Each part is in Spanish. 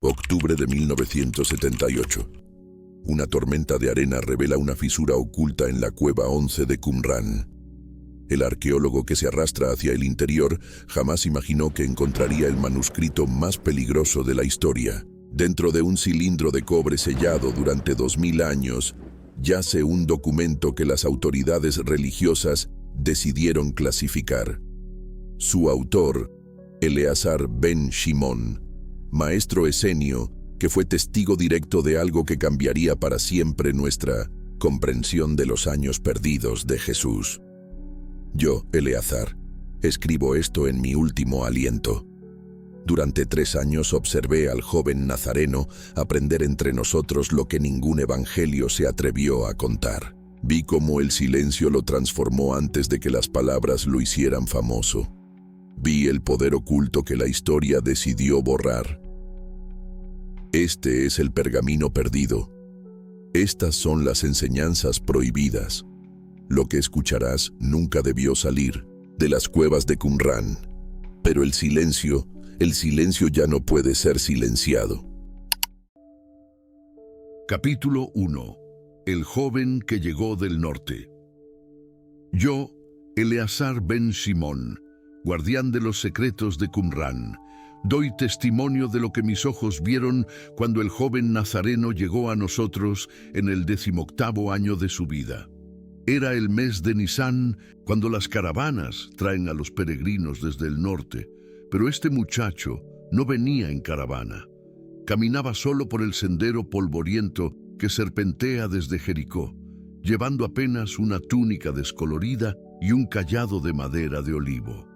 Octubre de 1978. Una tormenta de arena revela una fisura oculta en la cueva 11 de Qumran. El arqueólogo que se arrastra hacia el interior jamás imaginó que encontraría el manuscrito más peligroso de la historia. Dentro de un cilindro de cobre sellado durante 2000 años, yace un documento que las autoridades religiosas decidieron clasificar. Su autor, Eleazar ben Shimón, maestro esenio, que fue testigo directo de algo que cambiaría para siempre nuestra comprensión de los años perdidos de Jesús. Yo, Eleazar, escribo esto en mi último aliento. Durante 3 años observé al joven nazareno aprender entre nosotros lo que ningún evangelio se atrevió a contar. Vi cómo el silencio lo transformó antes de que las palabras lo hicieran famoso. Vi el poder oculto que la historia decidió borrar. Este es el pergamino perdido. Estas son las enseñanzas prohibidas. Lo que escucharás nunca debió salir de las cuevas de Qumran. Pero el silencio ya no puede ser silenciado. Capítulo 1. El joven que llegó del norte. Yo, Eleazar ben Shimón, guardián de los secretos de Qumran, doy testimonio de lo que mis ojos vieron cuando el joven nazareno llegó a nosotros en el 18º año de su vida. Era el mes de Nisán, cuando las caravanas traen a los peregrinos desde el norte, pero este muchacho no venía en caravana. Caminaba solo por el sendero polvoriento que serpentea desde Jericó, llevando apenas una túnica descolorida y un cayado de madera de olivo.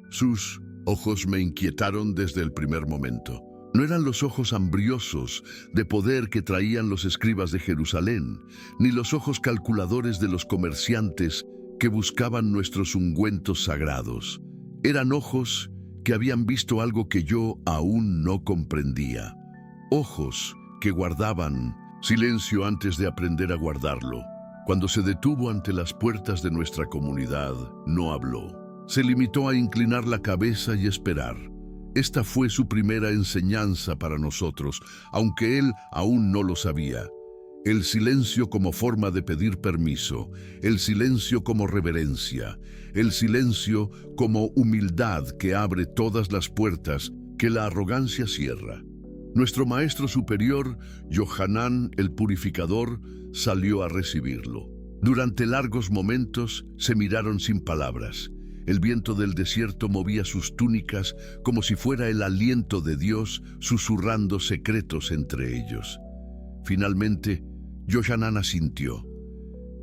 Sus ojos me inquietaron desde el primer momento. No eran los ojos hambriosos de poder que traían los escribas de Jerusalén, ni los ojos calculadores de los comerciantes que buscaban nuestros ungüentos sagrados. Eran ojos que habían visto algo que yo aún no comprendía. Ojos que guardaban silencio antes de aprender a guardarlo. Cuando se detuvo ante las puertas de nuestra comunidad, no habló. Se limitó a inclinar la cabeza y esperar. Esta fue su primera enseñanza para nosotros, aunque él aún no lo sabía. El silencio como forma de pedir permiso, el silencio como reverencia, el silencio como humildad que abre todas las puertas que la arrogancia cierra. Nuestro maestro superior, Yohanan el Purificador, salió a recibirlo. Durante largos momentos se miraron sin palabras. El viento del desierto movía sus túnicas como si fuera el aliento de Dios susurrando secretos entre ellos. Finalmente, Yohanan asintió.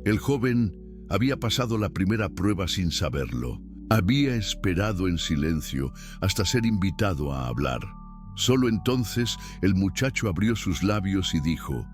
El joven había pasado la primera prueba sin saberlo. Había esperado en silencio hasta ser invitado a hablar. Solo entonces el muchacho abrió sus labios y dijo: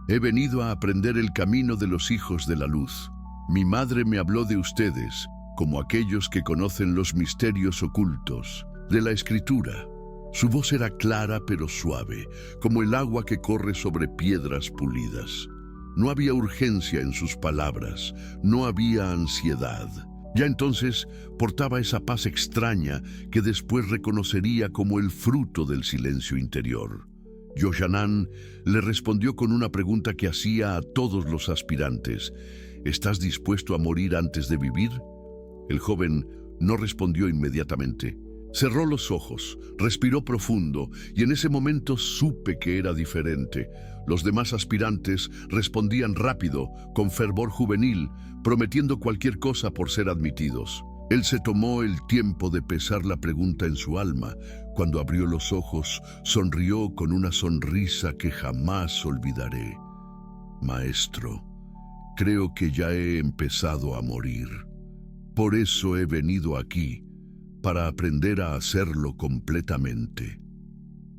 «He venido a aprender el camino de los hijos de la luz. Mi madre me habló de ustedes, como aquellos que conocen los misterios ocultos de la Escritura». Su voz era clara pero suave, como el agua que corre sobre piedras pulidas. No había urgencia en sus palabras, no había ansiedad. Ya entonces portaba esa paz extraña que después reconocería como el fruto del silencio interior. Yohanan le respondió con una pregunta que hacía a todos los aspirantes: ¿estás dispuesto a morir antes de vivir? El joven no respondió inmediatamente. Cerró los ojos, respiró profundo, y en ese momento supe que era diferente. Los demás aspirantes respondían rápido, con fervor juvenil, prometiendo cualquier cosa por ser admitidos. Él se tomó el tiempo de pesar la pregunta en su alma. Cuando abrió los ojos, sonrió con una sonrisa que jamás olvidaré. «Maestro, creo que ya he empezado a morir. Por eso he venido aquí, para aprender a hacerlo completamente».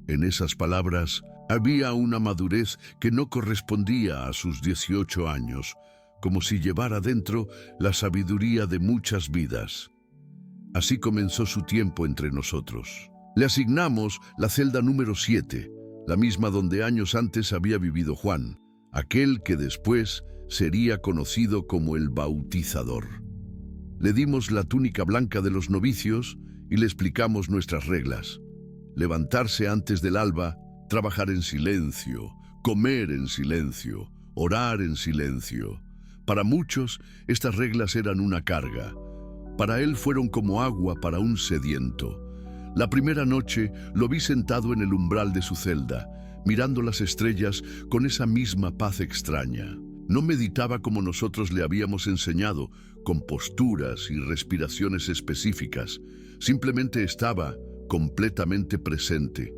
En esas palabras había una madurez que no correspondía a sus 18 años, como si llevara dentro la sabiduría de muchas vidas. Así comenzó su tiempo entre nosotros. Le asignamos la celda número 7, la misma donde años antes había vivido Juan, aquel que después sería conocido como el Bautizador. Le dimos la túnica blanca de los novicios y le explicamos nuestras reglas. levantarse antes del alba, trabajar en silencio, comer en silencio, orar en silencio. Para muchos, estas reglas eran una carga. Para él fueron como agua para un sediento. La primera noche lo vi sentado en el umbral de su celda, mirando las estrellas con esa misma paz extraña. No meditaba como nosotros le habíamos enseñado, con posturas y respiraciones específicas. Simplemente estaba completamente presente,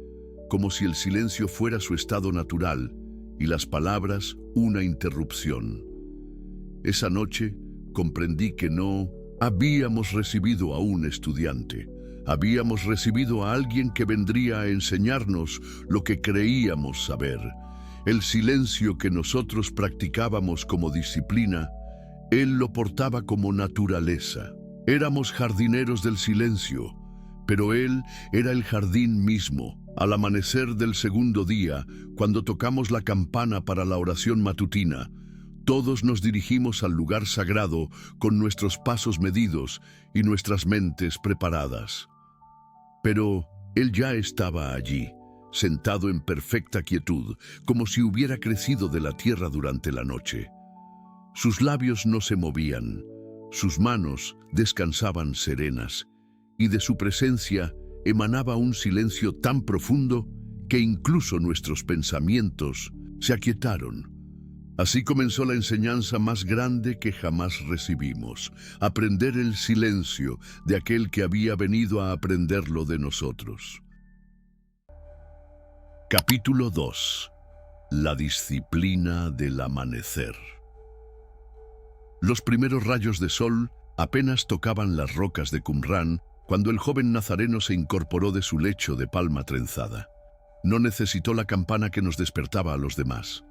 como si el silencio fuera su estado natural y las palabras una interrupción. Esa noche comprendí que no habíamos recibido a un estudiante. Habíamos recibido a alguien que vendría a enseñarnos lo que creíamos saber. El silencio que nosotros practicábamos como disciplina, él lo portaba como naturaleza. Éramos jardineros del silencio, pero él era el jardín mismo. Al amanecer del segundo día, cuando tocamos la campana para la oración matutina, todos nos dirigimos al lugar sagrado con nuestros pasos medidos y nuestras mentes preparadas. Pero él ya estaba allí, sentado en perfecta quietud, como si hubiera crecido de la tierra durante la noche. Sus labios no se movían, sus manos descansaban serenas, y de su presencia emanaba un silencio tan profundo que incluso nuestros pensamientos se aquietaron. Así comenzó la enseñanza más grande que jamás recibimos, aprender el silencio de aquel que había venido a aprenderlo de nosotros. Capítulo 2. La disciplina del amanecer. Los primeros rayos de sol apenas tocaban las rocas de Qumrán cuando el joven nazareno se incorporó de su lecho de palma trenzada. No necesitó la campana que nos despertaba a los demás.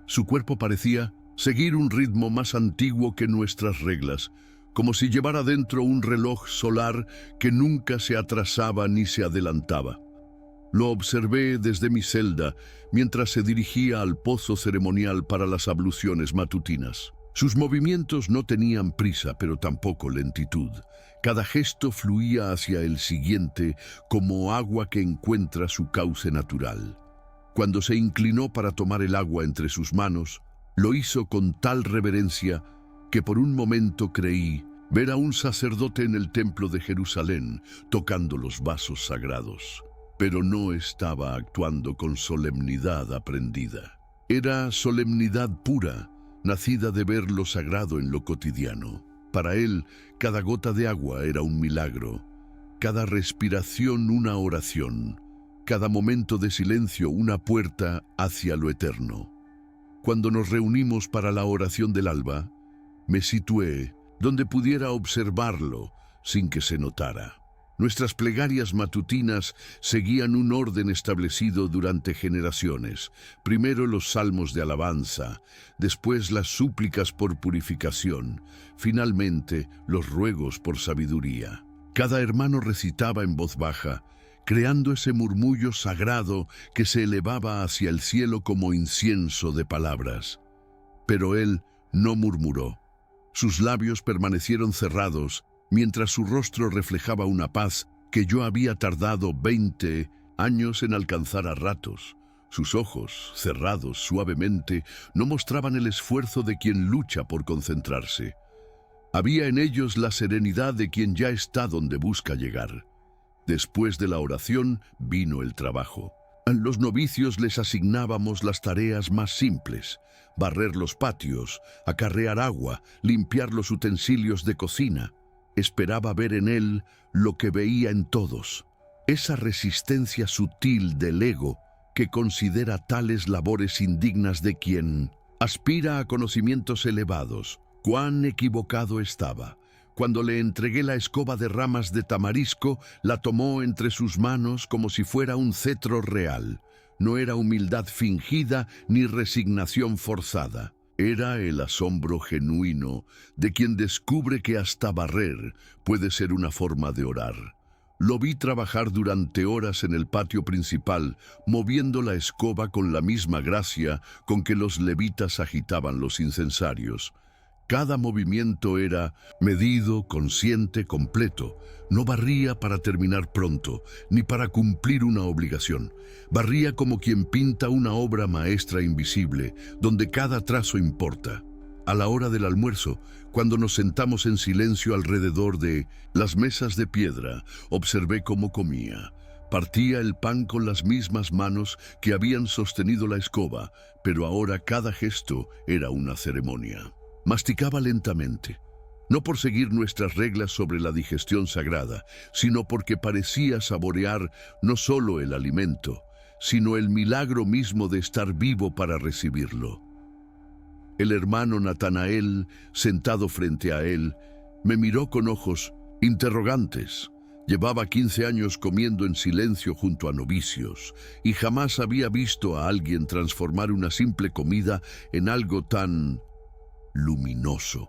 Su cuerpo parecía seguir un ritmo más antiguo que nuestras reglas, como si llevara dentro un reloj solar que nunca se atrasaba ni se adelantaba. Lo observé desde mi celda mientras se dirigía al pozo ceremonial para las abluciones matutinas. Sus movimientos no tenían prisa, pero tampoco lentitud. Cada gesto fluía hacia el siguiente como agua que encuentra su cauce natural. Cuando se inclinó para tomar el agua entre sus manos, lo hizo con tal reverencia que por un momento creí ver a un sacerdote en el templo de Jerusalén tocando los vasos sagrados. Pero no estaba actuando con solemnidad aprendida. Era solemnidad pura, nacida de ver lo sagrado en lo cotidiano. Para él, cada gota de agua era un milagro, cada respiración una oración, cada momento de silencio una puerta hacia lo eterno. Cuando nos reunimos para la oración del alba, me situé donde pudiera observarlo sin que se notara. Nuestras plegarias matutinas seguían un orden establecido durante generaciones. Primero los salmos de alabanza, después las súplicas por purificación, finalmente los ruegos por sabiduría. Cada hermano recitaba en voz baja, creando ese murmullo sagrado que se elevaba hacia el cielo como incienso de palabras. Pero él no murmuró. Sus labios permanecieron cerrados, mientras su rostro reflejaba una paz que yo había tardado 20 años en alcanzar a ratos. Sus ojos, cerrados suavemente, no mostraban el esfuerzo de quien lucha por concentrarse. Había en ellos la serenidad de quien ya está donde busca llegar. Después de la oración vino el trabajo. A los novicios les asignábamos las tareas más simples: barrer los patios, acarrear agua, limpiar los utensilios de cocina. Esperaba ver en él lo que veía en todos, esa resistencia sutil del ego que considera tales labores indignas de quien aspira a conocimientos elevados. Cuán equivocado estaba. Cuando le entregué la escoba de ramas de tamarisco, la tomó entre sus manos como si fuera un cetro real. No era humildad fingida ni resignación forzada. Era el asombro genuino de quien descubre que hasta barrer puede ser una forma de orar. Lo vi trabajar durante horas en el patio principal, moviendo la escoba con la misma gracia con que los levitas agitaban los incensarios. Cada movimiento era medido, consciente, completo. No barría para terminar pronto, ni para cumplir una obligación. Barría como quien pinta una obra maestra invisible, donde cada trazo importa. A la hora del almuerzo, cuando nos sentamos en silencio alrededor de las mesas de piedra, observé cómo comía. Partía el pan con las mismas manos que habían sostenido la escoba, pero ahora cada gesto era una ceremonia. Masticaba lentamente, no por seguir nuestras reglas sobre la digestión sagrada, sino porque parecía saborear no solo el alimento, sino el milagro mismo de estar vivo para recibirlo. El hermano Natanael, sentado frente a él, me miró con ojos interrogantes. Llevaba 15 años comiendo en silencio junto a novicios y jamás había visto a alguien transformar una simple comida en algo tan luminoso.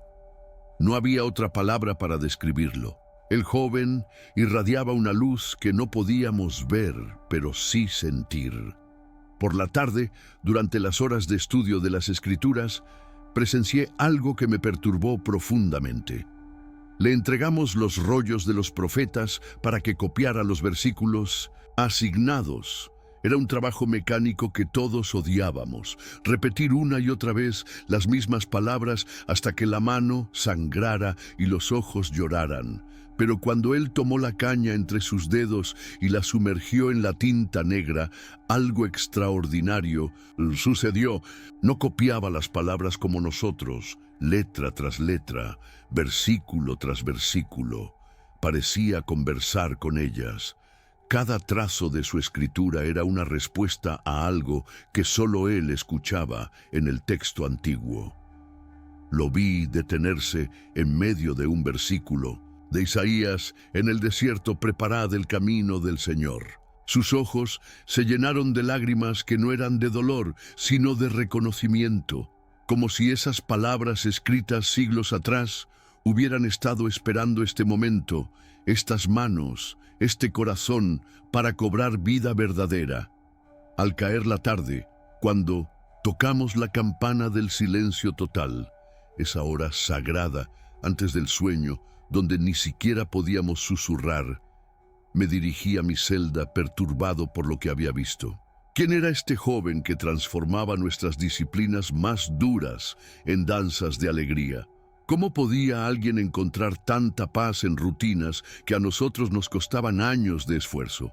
No había otra palabra para describirlo. El joven irradiaba una luz que no podíamos ver, pero sí sentir. Por la tarde, durante las horas de estudio de las Escrituras, presencié algo que me perturbó profundamente. Le entregamos los rollos de los profetas para que copiara los versículos asignados. Era un trabajo mecánico que todos odiábamos. Repetir una y otra vez las mismas palabras hasta que la mano sangrara y los ojos lloraran. Pero cuando él tomó la caña entre sus dedos y la sumergió en la tinta negra, algo extraordinario sucedió. No copiaba las palabras como nosotros, letra tras letra, versículo tras versículo. Parecía conversar con ellas. Cada trazo de su escritura era una respuesta a algo que solo él escuchaba en el texto antiguo. Lo vi detenerse en medio de un versículo de Isaías: en el desierto preparad el camino del Señor. Sus ojos se llenaron de lágrimas que no eran de dolor, sino de reconocimiento, como si esas palabras escritas siglos atrás hubieran estado esperando este momento, estas manos, este corazón, para cobrar vida verdadera. Al caer la tarde, cuando tocamos la campana del silencio total, esa hora sagrada antes del sueño, donde ni siquiera podíamos susurrar, me dirigí a mi celda perturbado por lo que había visto. ¿Quién era este joven que transformaba nuestras disciplinas más duras en danzas de alegría? ¿Cómo podía alguien encontrar tanta paz en rutinas que a nosotros nos costaban años de esfuerzo?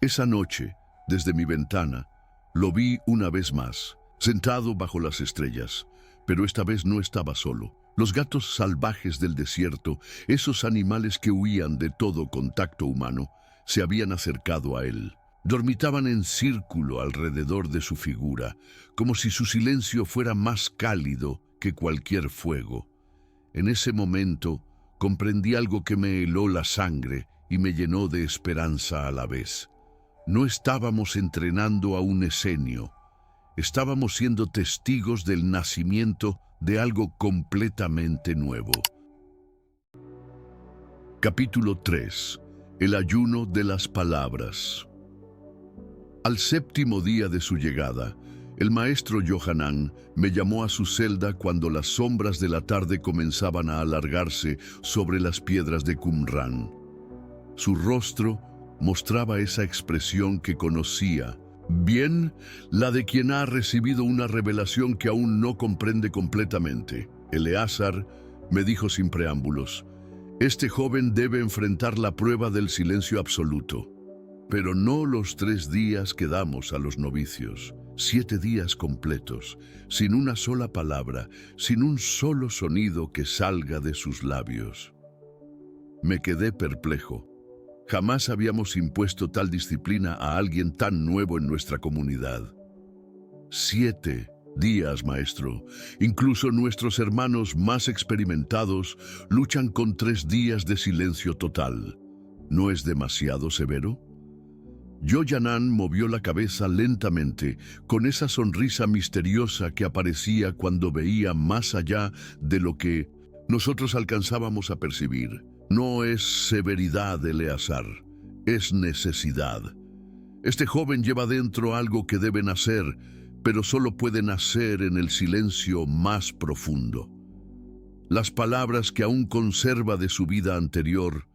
Esa noche, desde mi ventana, lo vi una vez más, sentado bajo las estrellas, pero esta vez no estaba solo. Los gatos salvajes del desierto, esos animales que huían de todo contacto humano, se habían acercado a él. Dormitaban en círculo alrededor de su figura, como si su silencio fuera más cálido que cualquier fuego. En ese momento comprendí algo que me heló la sangre y me llenó de esperanza a la vez. No estábamos entrenando a un esenio, estábamos siendo testigos del nacimiento de algo completamente nuevo. Capítulo 3. El ayuno de las palabras. Al séptimo día de su llegada, el maestro Yohanan me llamó a su celda cuando las sombras de la tarde comenzaban a alargarse sobre las piedras de Qumran. Su rostro mostraba esa expresión que conocía bien, la de quien ha recibido una revelación que aún no comprende completamente. Eleazar me dijo sin preámbulos: este joven debe enfrentar la prueba del silencio absoluto. Pero no los 3 días que damos a los novicios, 7 días completos, sin una sola palabra, sin un solo sonido que salga de sus labios. Me quedé perplejo. Jamás habíamos impuesto tal disciplina a alguien tan nuevo en nuestra comunidad. 7 días, maestro. Incluso nuestros hermanos más experimentados luchan con 3 días de silencio total. ¿No es demasiado severo? Yohanan movió la cabeza lentamente, con esa sonrisa misteriosa que aparecía cuando veía más allá de lo que nosotros alcanzábamos a percibir. No es severidad, Eleazar, es necesidad. Este joven lleva dentro algo que debe nacer, pero solo puede nacer en el silencio más profundo. Las palabras que aún conserva de su vida anterior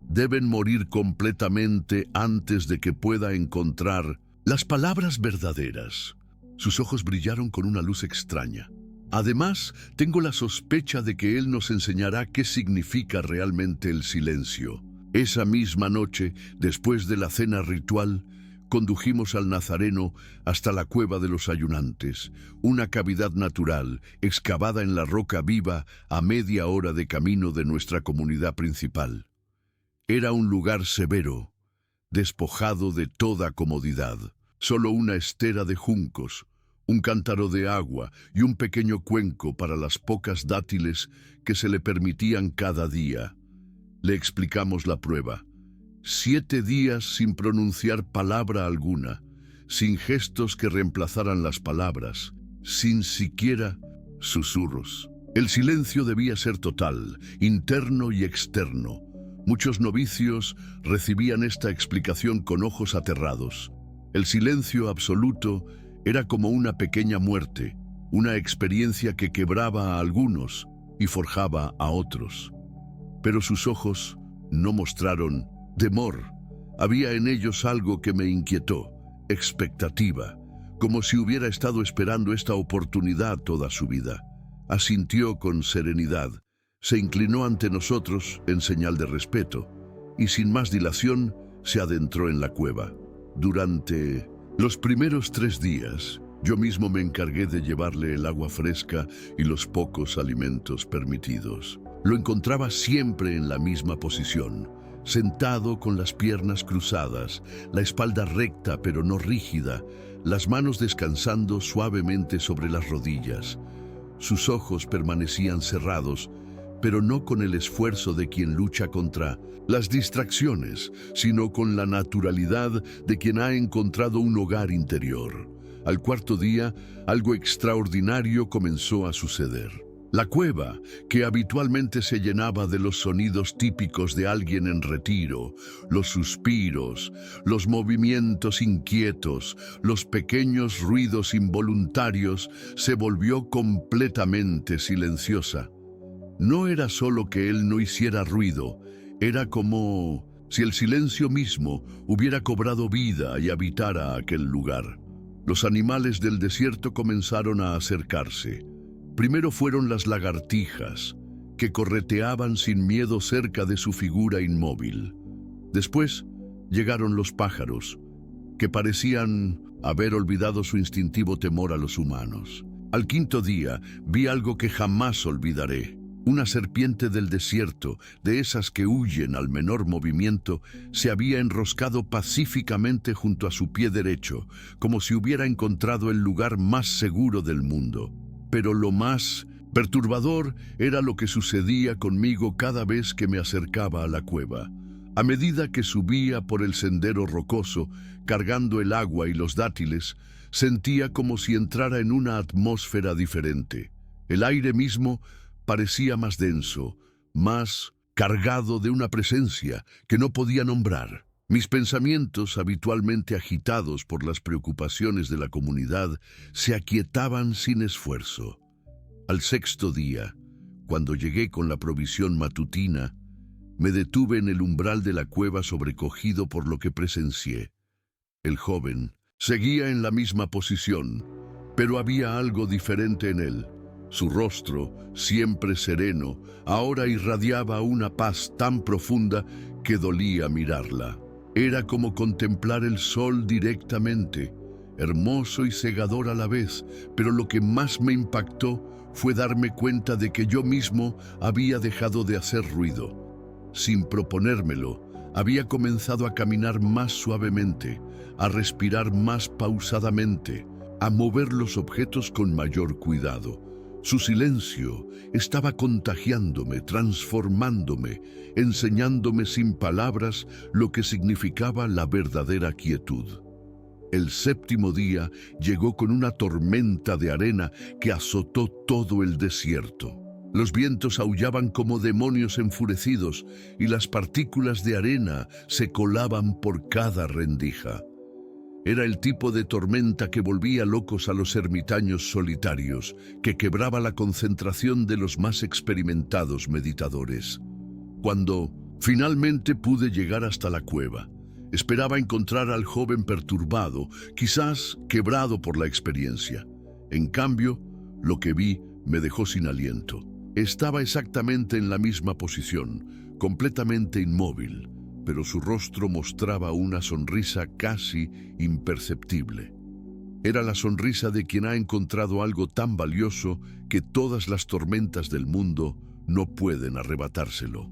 deben morir completamente antes de que pueda encontrar las palabras verdaderas. Sus ojos brillaron con una luz extraña. Además, tengo la sospecha de que él nos enseñará qué significa realmente el silencio. Esa misma noche, después de la cena ritual, condujimos al Nazareno hasta la cueva de los ayunantes, una cavidad natural excavada en la roca viva a media hora de camino de nuestra comunidad principal. Era un lugar severo, despojado de toda comodidad. Solo una estera de juncos, un cántaro de agua y un pequeño cuenco para las pocas dátiles que se le permitían cada día. Le explicamos la prueba. 7 días sin pronunciar palabra alguna, sin gestos que reemplazaran las palabras, sin siquiera susurros. El silencio debía ser total, interno y externo. Muchos novicios recibían esta explicación con ojos aterrados. El silencio absoluto era como una pequeña muerte, una experiencia que quebraba a algunos y forjaba a otros. Pero sus ojos no mostraron temor. Había en ellos algo que me inquietó, expectativa, como si hubiera estado esperando esta oportunidad toda su vida. Asintió con serenidad, se inclinó ante nosotros en señal de respeto y sin más dilación se adentró en la cueva. Durante los primeros 3 días, yo mismo me encargué de llevarle el agua fresca y los pocos alimentos permitidos. Lo encontraba siempre en la misma posición, sentado con las piernas cruzadas, la espalda recta pero no rígida, las manos descansando suavemente sobre las rodillas. Sus ojos permanecían cerrados, pero no con el esfuerzo de quien lucha contra las distracciones, sino con la naturalidad de quien ha encontrado un hogar interior. Al 4.º día, algo extraordinario comenzó a suceder. La cueva, que habitualmente se llenaba de los sonidos típicos de alguien en retiro, los suspiros, los movimientos inquietos, los pequeños ruidos involuntarios, se volvió completamente silenciosa. No era solo que él no hiciera ruido, era como si el silencio mismo hubiera cobrado vida y habitara aquel lugar. Los animales del desierto comenzaron a acercarse. Primero fueron las lagartijas, que correteaban sin miedo cerca de su figura inmóvil. Después llegaron los pájaros, que parecían haber olvidado su instintivo temor a los humanos. Al 5.º día vi algo que jamás olvidaré. Una serpiente del desierto, de esas que huyen al menor movimiento, se había enroscado pacíficamente junto a su pie derecho, como si hubiera encontrado el lugar más seguro del mundo. Pero lo más perturbador era lo que sucedía conmigo cada vez que me acercaba a la cueva. A medida que subía por el sendero rocoso, cargando el agua y los dátiles, sentía como si entrara en una atmósfera diferente. El aire mismo parecía más denso, más cargado de una presencia que no podía nombrar. Mis pensamientos, habitualmente agitados por las preocupaciones de la comunidad, se aquietaban sin esfuerzo. Al 6.º día, cuando llegué con la provisión matutina, me detuve en el umbral de la cueva sobrecogido por lo que presencié. El joven seguía en la misma posición, pero había algo diferente en él. Su rostro, siempre sereno, ahora irradiaba una paz tan profunda que dolía mirarla. Era como contemplar el sol directamente, hermoso y cegador a la vez, pero lo que más me impactó fue darme cuenta de que yo mismo había dejado de hacer ruido. Sin proponérmelo, había comenzado a caminar más suavemente, a respirar más pausadamente, a mover los objetos con mayor cuidado. Su silencio estaba contagiándome, transformándome, enseñándome sin palabras lo que significaba la verdadera quietud. El 7.º día llegó con una tormenta de arena que azotó todo el desierto. Los vientos aullaban como demonios enfurecidos y las partículas de arena se colaban por cada rendija. Era el tipo de tormenta que volvía locos a los ermitaños solitarios, que quebraba la concentración de los más experimentados meditadores. Cuando finalmente pude llegar hasta la cueva, esperaba encontrar al joven perturbado, quizás quebrado por la experiencia. En cambio, lo que vi me dejó sin aliento. Estaba exactamente en la misma posición, completamente inmóvil, pero su rostro mostraba una sonrisa casi imperceptible. Era la sonrisa de quien ha encontrado algo tan valioso que todas las tormentas del mundo no pueden arrebatárselo.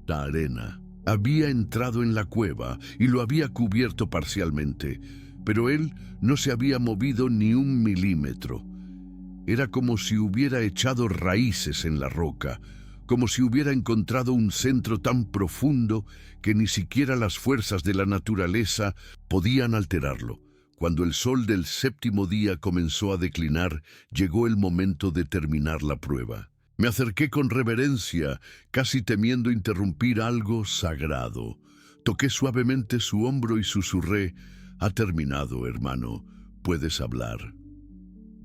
La arena había entrado en la cueva y lo había cubierto parcialmente, pero él no se había movido ni un milímetro. Era como si hubiera echado raíces en la roca, como si hubiera encontrado un centro tan profundo que ni siquiera las fuerzas de la naturaleza podían alterarlo. Cuando el sol del séptimo día comenzó a declinar, llegó el momento de terminar la prueba. Me acerqué con reverencia, casi temiendo interrumpir algo sagrado. Toqué suavemente su hombro y susurré: «Ha terminado, hermano. Puedes hablar».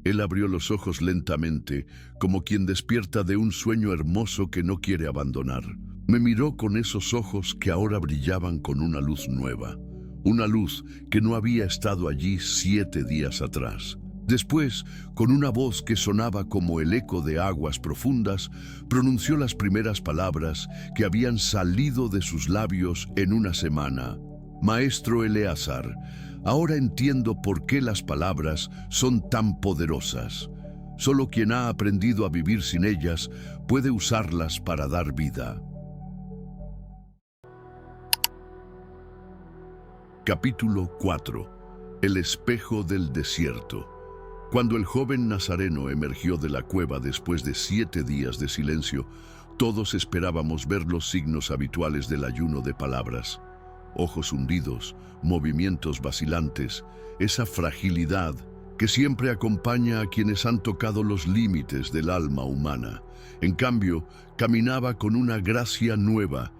Él abrió los ojos lentamente, como quien despierta de un sueño hermoso que no quiere abandonar. Me miró con esos ojos que ahora brillaban con una luz nueva, una luz que no había estado allí 7 días atrás. Después, con una voz que sonaba como el eco de aguas profundas, pronunció las primeras palabras que habían salido de sus labios en una semana. «Maestro Eleazar, ahora entiendo por qué las palabras son tan poderosas. Solo quien ha aprendido a vivir sin ellas puede usarlas para dar vida». Capítulo 4. El espejo del desierto. Cuando el joven nazareno emergió de la cueva después de 7 días de silencio, todos esperábamos ver los signos habituales del ayuno de palabras. Ojos hundidos, movimientos vacilantes, esa fragilidad que siempre acompaña a quienes han tocado los límites del alma humana. En cambio, caminaba con una gracia nueva,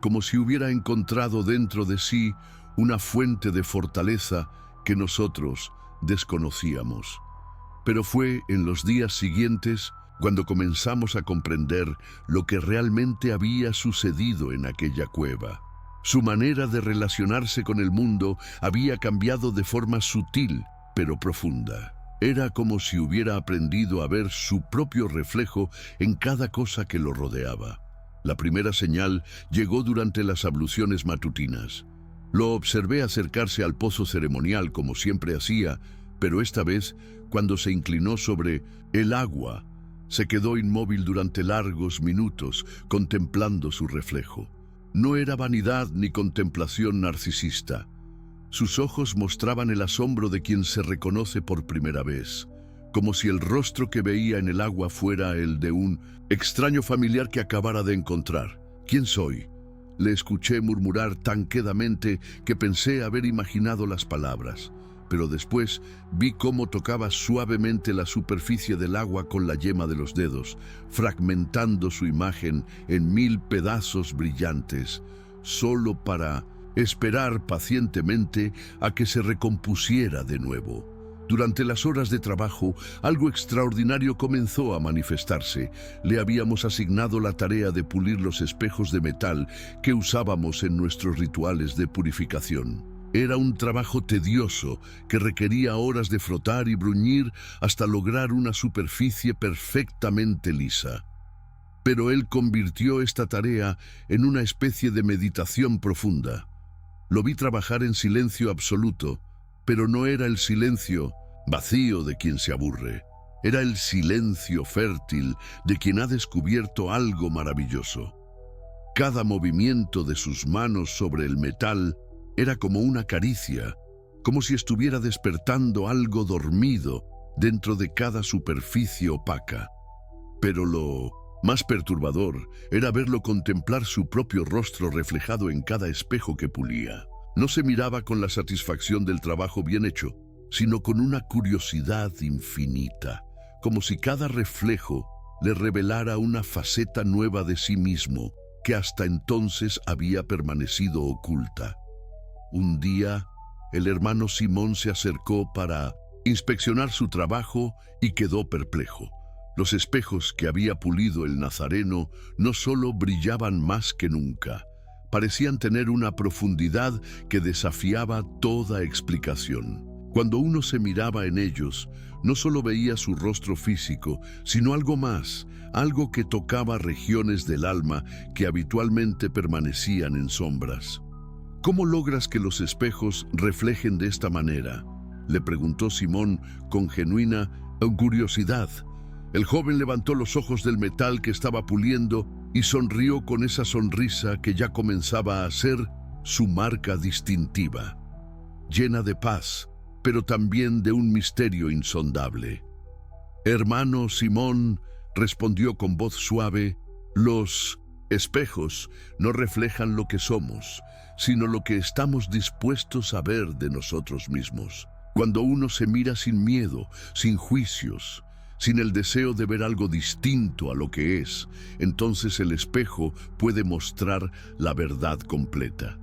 como si hubiera encontrado dentro de sí una fuente de fortaleza que nosotros desconocíamos. Pero fue en los días siguientes cuando comenzamos a comprender lo que realmente había sucedido en aquella cueva. Su manera de relacionarse con el mundo había cambiado de forma sutil, pero profunda. Era como si hubiera aprendido a ver su propio reflejo en cada cosa que lo rodeaba. La primera señal llegó durante las abluciones matutinas. Lo observé acercarse al pozo ceremonial como siempre hacía, pero esta vez, cuando se inclinó sobre el agua, se quedó inmóvil durante largos minutos, contemplando su reflejo. No era vanidad ni contemplación narcisista. Sus ojos mostraban el asombro de quien se reconoce por primera vez, como si el rostro que veía en el agua fuera el de un extraño familiar que acabara de encontrar. «¿Quién soy?», le escuché murmurar tan quedamente que pensé haber imaginado las palabras, pero después vi cómo tocaba suavemente la superficie del agua con la yema de los dedos, fragmentando su imagen en 1000 pedazos brillantes, solo para esperar pacientemente a que se recompusiera de nuevo. Durante las horas de trabajo, algo extraordinario comenzó a manifestarse. Le habíamos asignado la tarea de pulir los espejos de metal que usábamos en nuestros rituales de purificación. Era un trabajo tedioso que requería horas de frotar y bruñir hasta lograr una superficie perfectamente lisa. Pero él convirtió esta tarea en una especie de meditación profunda. Lo vi trabajar en silencio absoluto, pero no era el silencio vacío de quien se aburre. Era el silencio fértil de quien ha descubierto algo maravilloso. Cada movimiento de sus manos sobre el metal era como una caricia, como si estuviera despertando algo dormido dentro de cada superficie opaca. Pero lo más perturbador era verlo contemplar su propio rostro reflejado en cada espejo que pulía. No se miraba con la satisfacción del trabajo bien hecho, sino con una curiosidad infinita, como si cada reflejo le revelara una faceta nueva de sí mismo que hasta entonces había permanecido oculta. Un día, el hermano Simón se acercó para inspeccionar su trabajo y quedó perplejo. Los espejos que había pulido el nazareno no solo brillaban más que nunca, parecían tener una profundidad que desafiaba toda explicación. Cuando uno se miraba en ellos, no solo veía su rostro físico, sino algo más, algo que tocaba regiones del alma que habitualmente permanecían en sombras. ¿Cómo logras que los espejos reflejen de esta manera?, le preguntó Simón con genuina curiosidad. El joven levantó los ojos del metal que estaba puliendo y sonrió con esa sonrisa que ya comenzaba a ser su marca distintiva, llena de paz, pero también de un misterio insondable. «Hermano Simón», respondió con voz suave, «los espejos no reflejan lo que somos, sino lo que estamos dispuestos a ver de nosotros mismos. Cuando uno se mira sin miedo, sin juicios, sin el deseo de ver algo distinto a lo que es, entonces el espejo puede mostrar la verdad completa».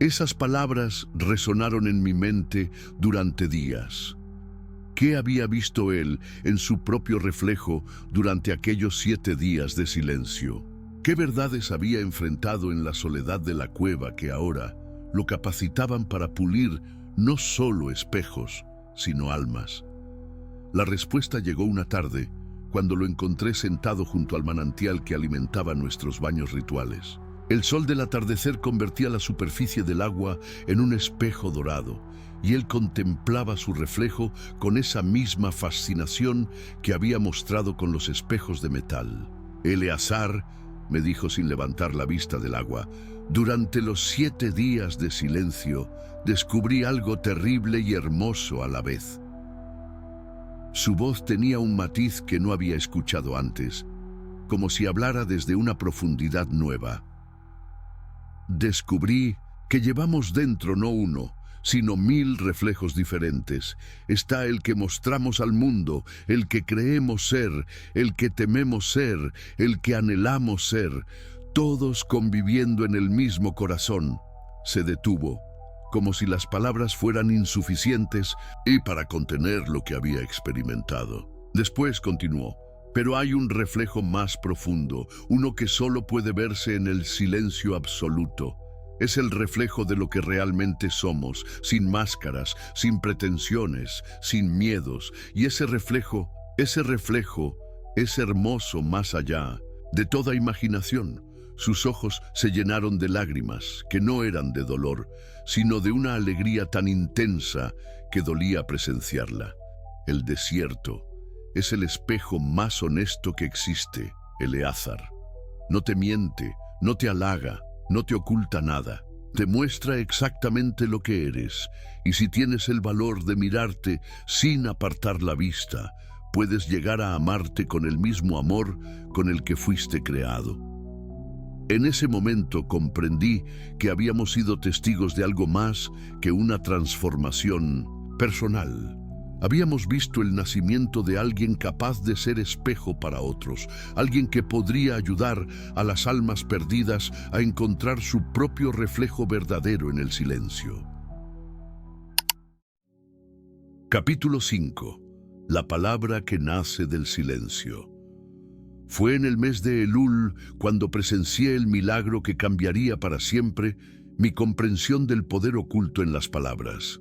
Esas palabras resonaron en mi mente durante días. ¿Qué había visto él en su propio reflejo durante aquellos 7 días de silencio? ¿Qué verdades había enfrentado en la soledad de la cueva que ahora lo capacitaban para pulir no solo espejos, sino almas? La respuesta llegó una tarde, cuando lo encontré sentado junto al manantial que alimentaba nuestros baños rituales. El sol del atardecer convertía la superficie del agua en un espejo dorado, y él contemplaba su reflejo con esa misma fascinación que había mostrado con los espejos de metal. «Eleazar», me dijo sin levantar la vista del agua, «durante los 7 días de silencio descubrí algo terrible y hermoso a la vez». Su voz tenía un matiz que no había escuchado antes, como si hablara desde una profundidad nueva. «Descubrí que llevamos dentro no uno, sino 1000 reflejos diferentes. Está el que mostramos al mundo, el que creemos ser, el que tememos ser, el que anhelamos ser, todos conviviendo en el mismo corazón». Se detuvo, como si las palabras fueran insuficientes y para contener lo que había experimentado. Después continuó: «Pero hay un reflejo más profundo, uno que solo puede verse en el silencio absoluto. Es el reflejo de lo que realmente somos, sin máscaras, sin pretensiones, sin miedos. Y ese reflejo es hermoso más allá de toda imaginación». Sus ojos se llenaron de lágrimas que no eran de dolor, sino de una alegría tan intensa que dolía presenciarla. «El desierto es el espejo más honesto que existe, Eleazar. No te miente, no te halaga, no te oculta nada. Te muestra exactamente lo que eres, y si tienes el valor de mirarte sin apartar la vista, puedes llegar a amarte con el mismo amor con el que fuiste creado». En ese momento comprendí que habíamos sido testigos de algo más que una transformación personal. Habíamos visto el nacimiento de alguien capaz de ser espejo para otros, alguien que podría ayudar a las almas perdidas a encontrar su propio reflejo verdadero en el silencio. Capítulo 5. La palabra que nace del silencio. Fue en el mes de Elul cuando presencié el milagro que cambiaría para siempre mi comprensión del poder oculto en las palabras.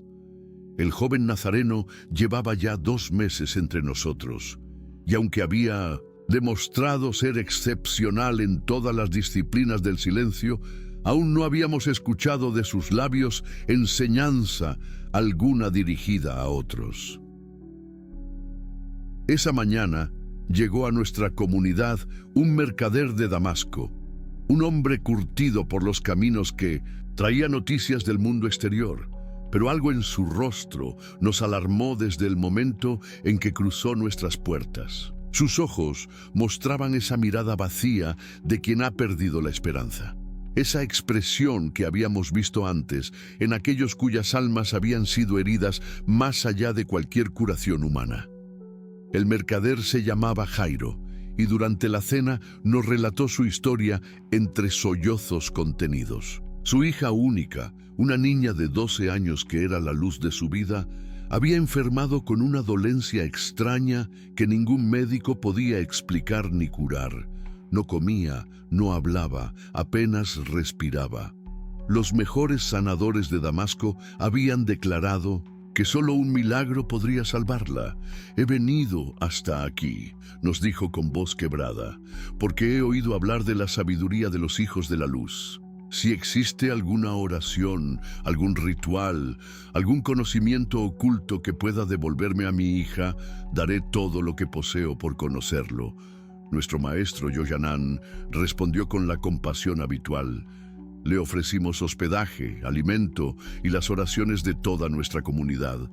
El joven nazareno llevaba ya 2 meses entre nosotros, y aunque había demostrado ser excepcional en todas las disciplinas del silencio, aún no habíamos escuchado de sus labios enseñanza alguna dirigida a otros. Esa mañana llegó a nuestra comunidad un mercader de Damasco, un hombre curtido por los caminos que traía noticias del mundo exterior, pero algo en su rostro nos alarmó desde el momento en que cruzó nuestras puertas. Sus ojos mostraban esa mirada vacía de quien ha perdido la esperanza. Esa expresión que habíamos visto antes en aquellos cuyas almas habían sido heridas más allá de cualquier curación humana. El mercader se llamaba Jairo, y durante la cena nos relató su historia entre sollozos contenidos. Su hija única, una niña de 12 años que era la luz de su vida, había enfermado con una dolencia extraña que ningún médico podía explicar ni curar. No comía, no hablaba, apenas respiraba. Los mejores sanadores de Damasco habían declarado que solo un milagro podría salvarla. «He venido hasta aquí», nos dijo con voz quebrada, «porque he oído hablar de la sabiduría de los hijos de la luz. Si existe alguna oración, algún ritual, algún conocimiento oculto que pueda devolverme a mi hija, daré todo lo que poseo por conocerlo». Nuestro maestro Yohanan respondió con la compasión habitual. Le ofrecimos hospedaje, alimento y las oraciones de toda nuestra comunidad.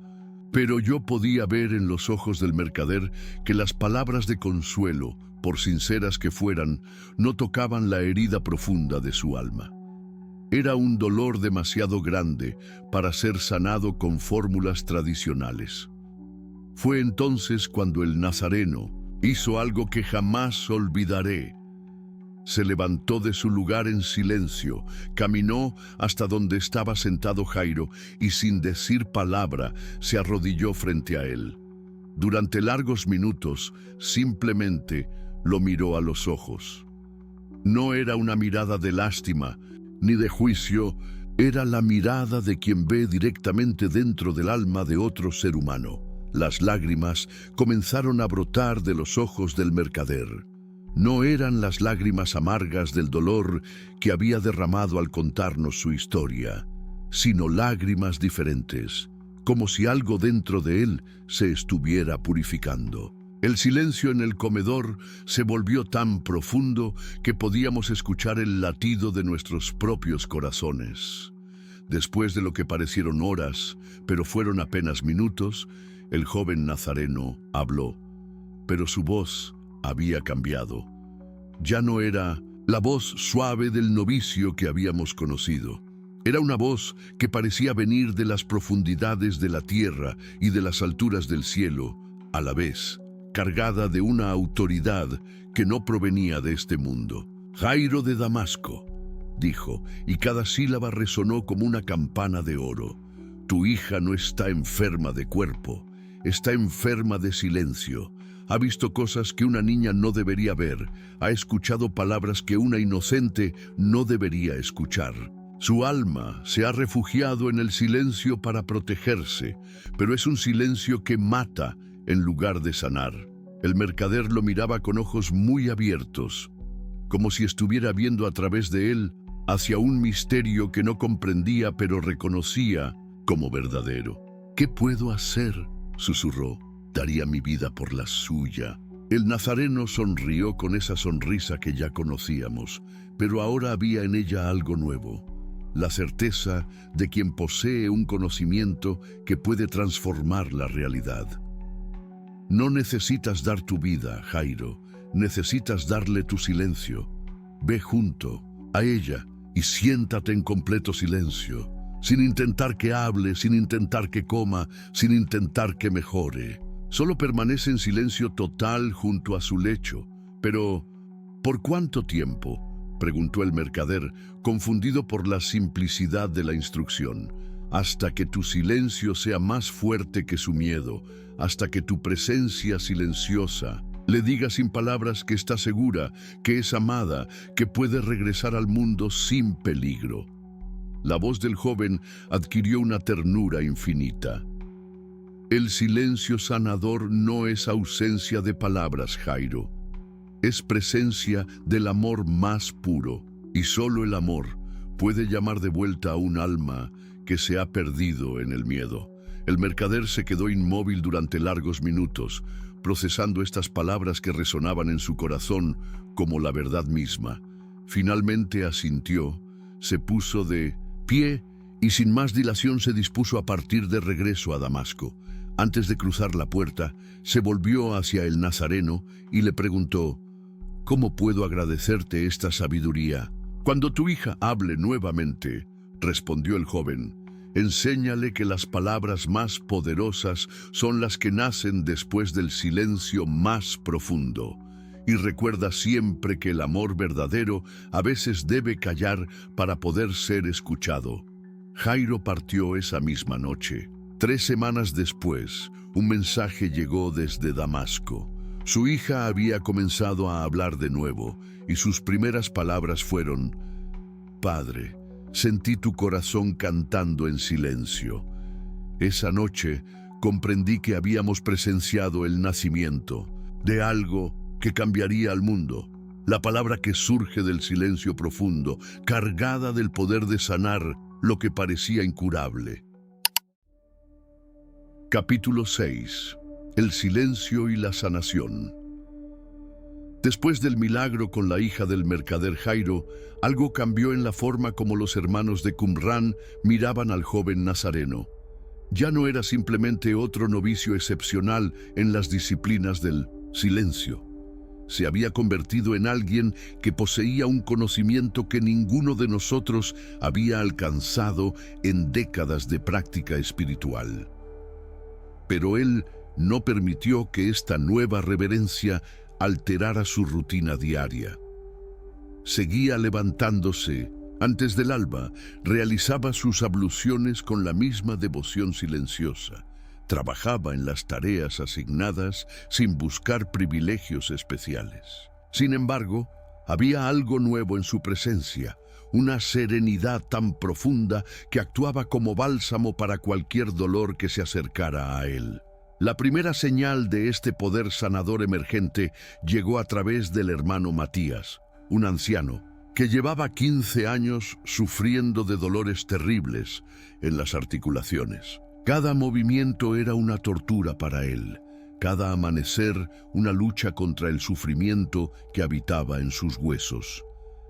Pero yo podía ver en los ojos del mercader que las palabras de consuelo, por sinceras que fueran, no tocaban la herida profunda de su alma. Era un dolor demasiado grande para ser sanado con fórmulas tradicionales. Fue entonces cuando el nazareno hizo algo que jamás olvidaré. Se levantó de su lugar en silencio, caminó hasta donde estaba sentado Jairo y sin decir palabra se arrodilló frente a él. Durante largos minutos simplemente lo miró a los ojos. No era una mirada de lástima ni de juicio, era la mirada de quien ve directamente dentro del alma de otro ser humano. Las lágrimas comenzaron a brotar de los ojos del mercader. No eran las lágrimas amargas del dolor que había derramado al contarnos su historia, sino lágrimas diferentes, como si algo dentro de él se estuviera purificando. El silencio en el comedor se volvió tan profundo que podíamos escuchar el latido de nuestros propios corazones. Después de lo que parecieron horas, pero fueron apenas minutos, el joven nazareno habló, pero su voz había cambiado. Ya no era la voz suave del novicio que habíamos conocido. Era una voz que parecía venir de las profundidades de la tierra y de las alturas del cielo, a la vez, cargada de una autoridad que no provenía de este mundo. «Jairo de Damasco», dijo, y cada sílaba resonó como una campana de oro. «Tu hija no está enferma de cuerpo, está enferma de silencio. Ha visto cosas que una niña no debería ver, ha escuchado palabras que una inocente no debería escuchar. Su alma se ha refugiado en el silencio para protegerse, pero es un silencio que mata en lugar de sanar». El mercader lo miraba con ojos muy abiertos, como si estuviera viendo a través de él hacia un misterio que no comprendía pero reconocía como verdadero. «¿Qué puedo hacer?», susurró. «Daría mi vida por la suya». El nazareno sonrió con esa sonrisa que ya conocíamos, pero ahora había en ella algo nuevo. La certeza de quien posee un conocimiento que puede transformar la realidad. «No necesitas dar tu vida, Jairo, necesitas darle tu silencio. Ve junto a ella y siéntate en completo silencio, sin intentar que hable, sin intentar que coma, sin intentar que mejore. Solo permanece en silencio total junto a su lecho». «Pero, ¿por cuánto tiempo?», preguntó el mercader, confundido por la simplicidad de la instrucción. «Hasta que tu silencio sea más fuerte que su miedo, hasta que tu presencia silenciosa le diga sin palabras que está segura, que es amada, que puede regresar al mundo sin peligro». La voz del joven adquirió una ternura infinita. «El silencio sanador no es ausencia de palabras, Jairo. Es presencia del amor más puro, y solo el amor puede llamar de vuelta a un alma que se ha perdido en el miedo». El mercader se quedó inmóvil durante largos minutos, procesando estas palabras que resonaban en su corazón como la verdad misma. Finalmente asintió, se puso de pie y sin más dilación se dispuso a partir de regreso a Damasco. Antes de cruzar la puerta, se volvió hacia el nazareno y le preguntó: «¿Cómo puedo agradecerte esta sabiduría?». «Cuando tu hija hable nuevamente», respondió el joven, «enséñale que las palabras más poderosas son las que nacen después del silencio más profundo. y recuerda siempre que el amor verdadero a veces debe callar para poder ser escuchado. Jairo partió esa misma noche. 3 semanas después, un mensaje llegó desde Damasco. Su hija había comenzado a hablar de nuevo, y sus primeras palabras fueron: «Padre, sentí tu corazón cantando en silencio». Esa noche comprendí que habíamos presenciado el nacimiento de algo que cambiaría al mundo. La palabra que surge del silencio profundo, cargada del poder de sanar lo que parecía incurable. Capítulo 6. El silencio y la sanación. Después del milagro con la hija del mercader Jairo, algo cambió en la forma como los hermanos de Qumrán miraban al joven nazareno. Ya no era simplemente otro novicio excepcional en las disciplinas del silencio. Se había convertido en alguien que poseía un conocimiento que ninguno de nosotros había alcanzado en décadas de práctica espiritual. Pero él no permitió que esta nueva reverencia alterara su rutina diaria. Seguía levantándose. Antes del alba, realizaba sus abluciones con la misma devoción silenciosa. Trabajaba en las tareas asignadas sin buscar privilegios especiales. Sin embargo, había algo nuevo en su presencia, una serenidad tan profunda que actuaba como bálsamo para cualquier dolor que se acercara a él. La primera señal de este poder sanador emergente llegó a través del hermano Matías, un anciano que llevaba 15 años sufriendo de dolores terribles en las articulaciones. Cada movimiento era una tortura para él, cada amanecer una lucha contra el sufrimiento que habitaba en sus huesos.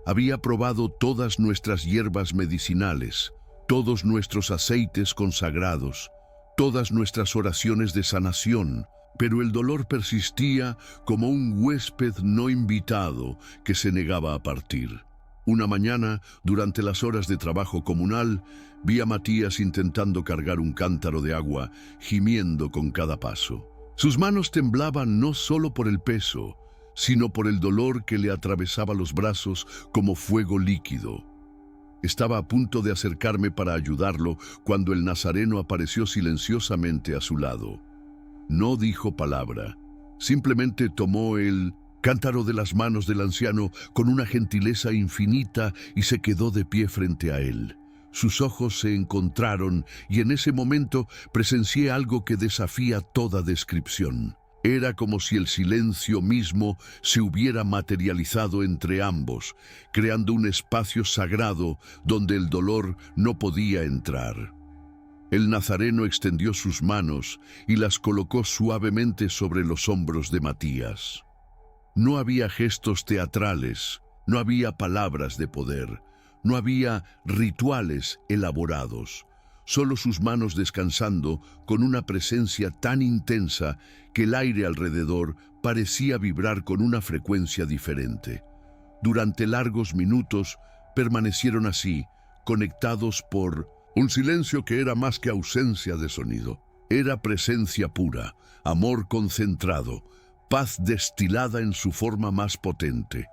Había probado todas nuestras hierbas medicinales, todos nuestros aceites consagrados, todas nuestras oraciones de sanación, pero el dolor persistía como un huésped no invitado que se negaba a partir. Una mañana, durante las horas de trabajo comunal, vi a Matías intentando cargar un cántaro de agua, gimiendo con cada paso. Sus manos temblaban no solo por el peso, sino por el dolor que le atravesaba los brazos como fuego líquido. Estaba a punto de acercarme para ayudarlo cuando el nazareno apareció silenciosamente a su lado. No dijo palabra, simplemente tomó el cántaro de las manos del anciano con una gentileza infinita y se quedó de pie frente a él. Sus ojos se encontraron y en ese momento presencié algo que desafía toda descripción. Era como si el silencio mismo se hubiera materializado entre ambos, creando un espacio sagrado donde el dolor no podía entrar. El nazareno extendió sus manos y las colocó suavemente sobre los hombros de Matías. No había gestos teatrales, no había palabras de poder, no había rituales elaborados, solo sus manos descansando con una presencia tan intensa que el aire alrededor parecía vibrar con una frecuencia diferente. Durante largos minutos permanecieron así, conectados por un silencio que era más que ausencia de sonido. Era presencia pura, amor concentrado, paz destilada en su forma más potente.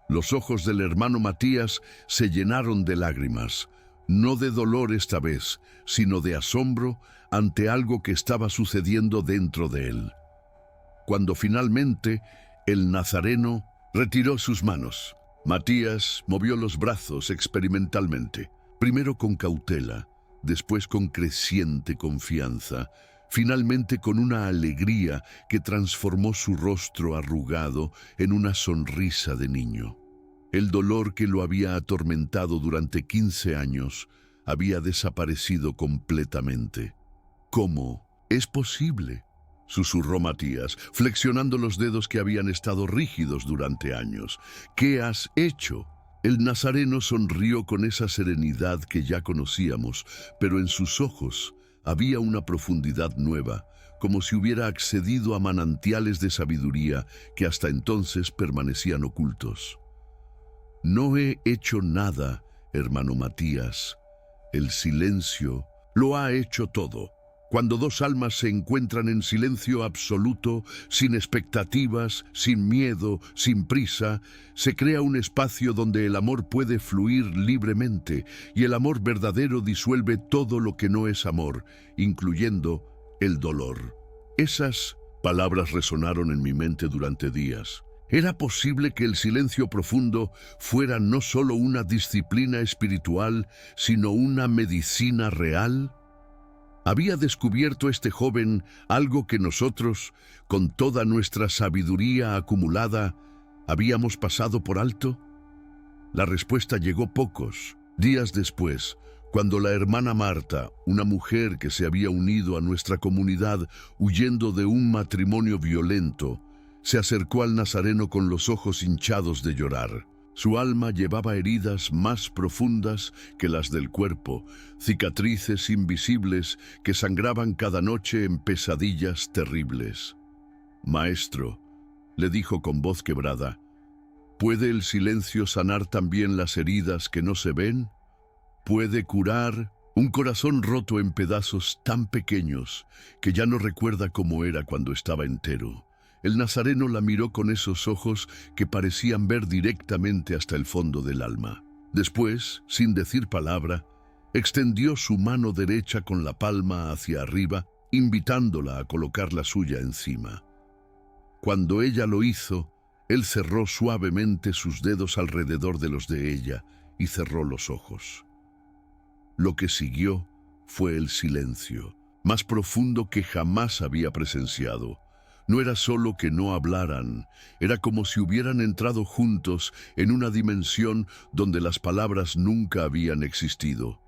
Los ojos del hermano Matías se llenaron de lágrimas, no de dolor esta vez, sino de asombro ante algo que estaba sucediendo dentro de él. Cuando finalmente el nazareno retiró sus manos, Matías movió los brazos experimentalmente, primero con cautela, después con creciente confianza, finalmente con una alegría que transformó su rostro arrugado en una sonrisa de niño. El dolor que lo había atormentado durante 15 años había desaparecido completamente. «¿Cómo es posible?», susurró Matías, flexionando los dedos que habían estado rígidos durante años. «¿Qué has hecho?». El nazareno sonrió con esa serenidad que ya conocíamos, pero en sus ojos había una profundidad nueva, como si hubiera accedido a manantiales de sabiduría que hasta entonces permanecían ocultos. «No he hecho nada, hermano Matías. El silencio lo ha hecho todo». Cuando dos almas se encuentran en silencio absoluto, sin expectativas, sin miedo, sin prisa, se crea un espacio donde el amor puede fluir libremente, y el amor verdadero disuelve todo lo que no es amor, incluyendo el dolor. Esas palabras resonaron en mi mente durante días. ¿Era posible que el silencio profundo fuera no solo una disciplina espiritual, sino una medicina real? ¿Había descubierto este joven algo que nosotros, con toda nuestra sabiduría acumulada, habíamos pasado por alto? La respuesta llegó pocos días después, cuando la hermana Marta, una mujer que se había unido a nuestra comunidad huyendo de un matrimonio violento, se acercó al Nazareno con los ojos hinchados de llorar. Su alma llevaba heridas más profundas que las del cuerpo, cicatrices invisibles que sangraban cada noche en pesadillas terribles. «Maestro», le dijo con voz quebrada, ¿puede el silencio sanar también las heridas que no se ven? ¿Puede curar un corazón roto en pedazos tan pequeños que ya no recuerda cómo era cuando estaba entero? El nazareno la miró con esos ojos que parecían ver directamente hasta el fondo del alma. Después, sin decir palabra, extendió su mano derecha con la palma hacia arriba, invitándola a colocar la suya encima. Cuando ella lo hizo, él cerró suavemente sus dedos alrededor de los de ella y cerró los ojos. Lo que siguió fue el silencio, más profundo que jamás había presenciado. No era solo que no hablaran, era como si hubieran entrado juntos en una dimensión donde las palabras nunca habían existido.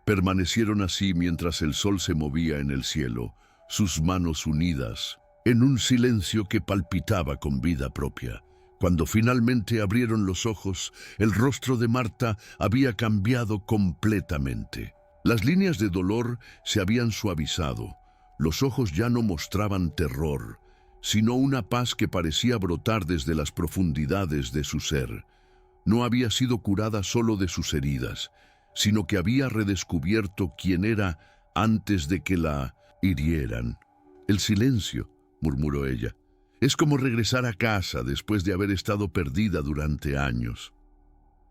Permanecieron así mientras el sol se movía en el cielo, sus manos unidas, en un silencio que palpitaba con vida propia. Cuando finalmente abrieron los ojos, el rostro de Marta había cambiado completamente. Las líneas de dolor se habían suavizado. Los ojos ya no mostraban terror, sino una paz que parecía brotar desde las profundidades de su ser. No había sido curada solo de sus heridas, sino que había redescubierto quién era antes de que la hirieran. «El silencio», murmuró ella, «es como regresar a casa después de haber estado perdida durante años».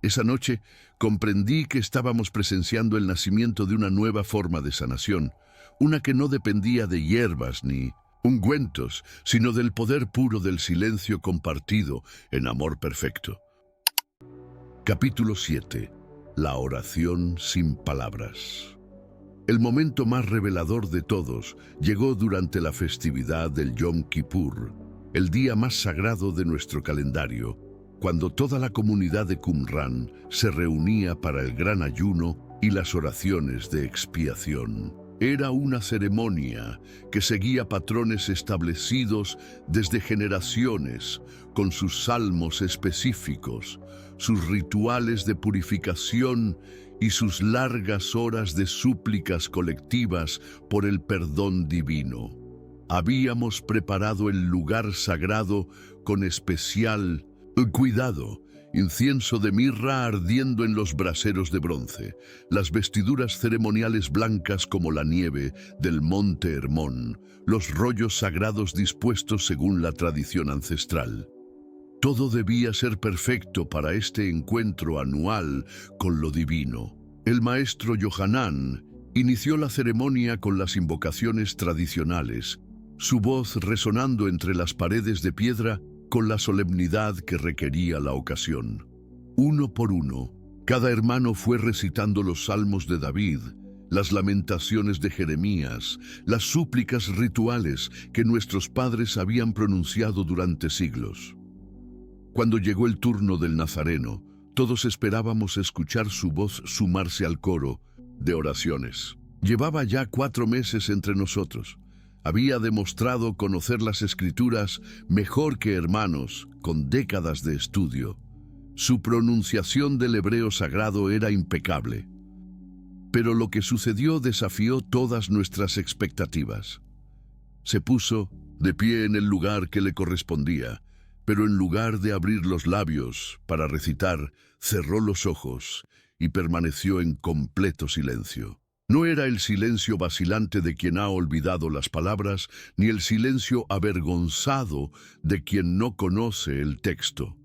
Esa noche comprendí que estábamos presenciando el nacimiento de una nueva forma de sanación, una que no dependía de hierbas ni ungüentos, sino del poder puro del silencio compartido en amor perfecto. Capítulo 7. La oración sin palabras. El momento más revelador de todos llegó durante la festividad del Yom Kippur, el día más sagrado de nuestro calendario, cuando toda la comunidad de Qumran se reunía para el gran ayuno y las oraciones de expiación. Era una ceremonia que seguía patrones establecidos desde generaciones, con sus salmos específicos, sus rituales de purificación y sus largas horas de súplicas colectivas por el perdón divino. Habíamos preparado el lugar sagrado con especial cuidado, incienso de mirra ardiendo en los braseros de bronce, las vestiduras ceremoniales blancas como la nieve del monte Hermón, los rollos sagrados dispuestos según la tradición ancestral. Todo debía ser perfecto para este encuentro anual con lo divino. El maestro Yohanan inició la ceremonia con las invocaciones tradicionales, su voz resonando entre las paredes de piedra con la solemnidad que requería la ocasión. Uno por uno, cada hermano fue recitando los salmos de David, las lamentaciones de Jeremías, las súplicas rituales que nuestros padres habían pronunciado durante siglos. Cuando llegó el turno del Nazareno, todos esperábamos escuchar su voz sumarse al coro de oraciones. Llevaba ya 4 meses entre nosotros. Había demostrado conocer las Escrituras mejor que hermanos con décadas de estudio. Su pronunciación del hebreo sagrado era impecable. Pero lo que sucedió desafió todas nuestras expectativas. Se puso de pie en el lugar que le correspondía, pero en lugar de abrir los labios para recitar, cerró los ojos y permaneció en completo silencio. No era el silencio vacilante de quien ha olvidado las palabras, ni el silencio avergonzado de quien no conoce el texto.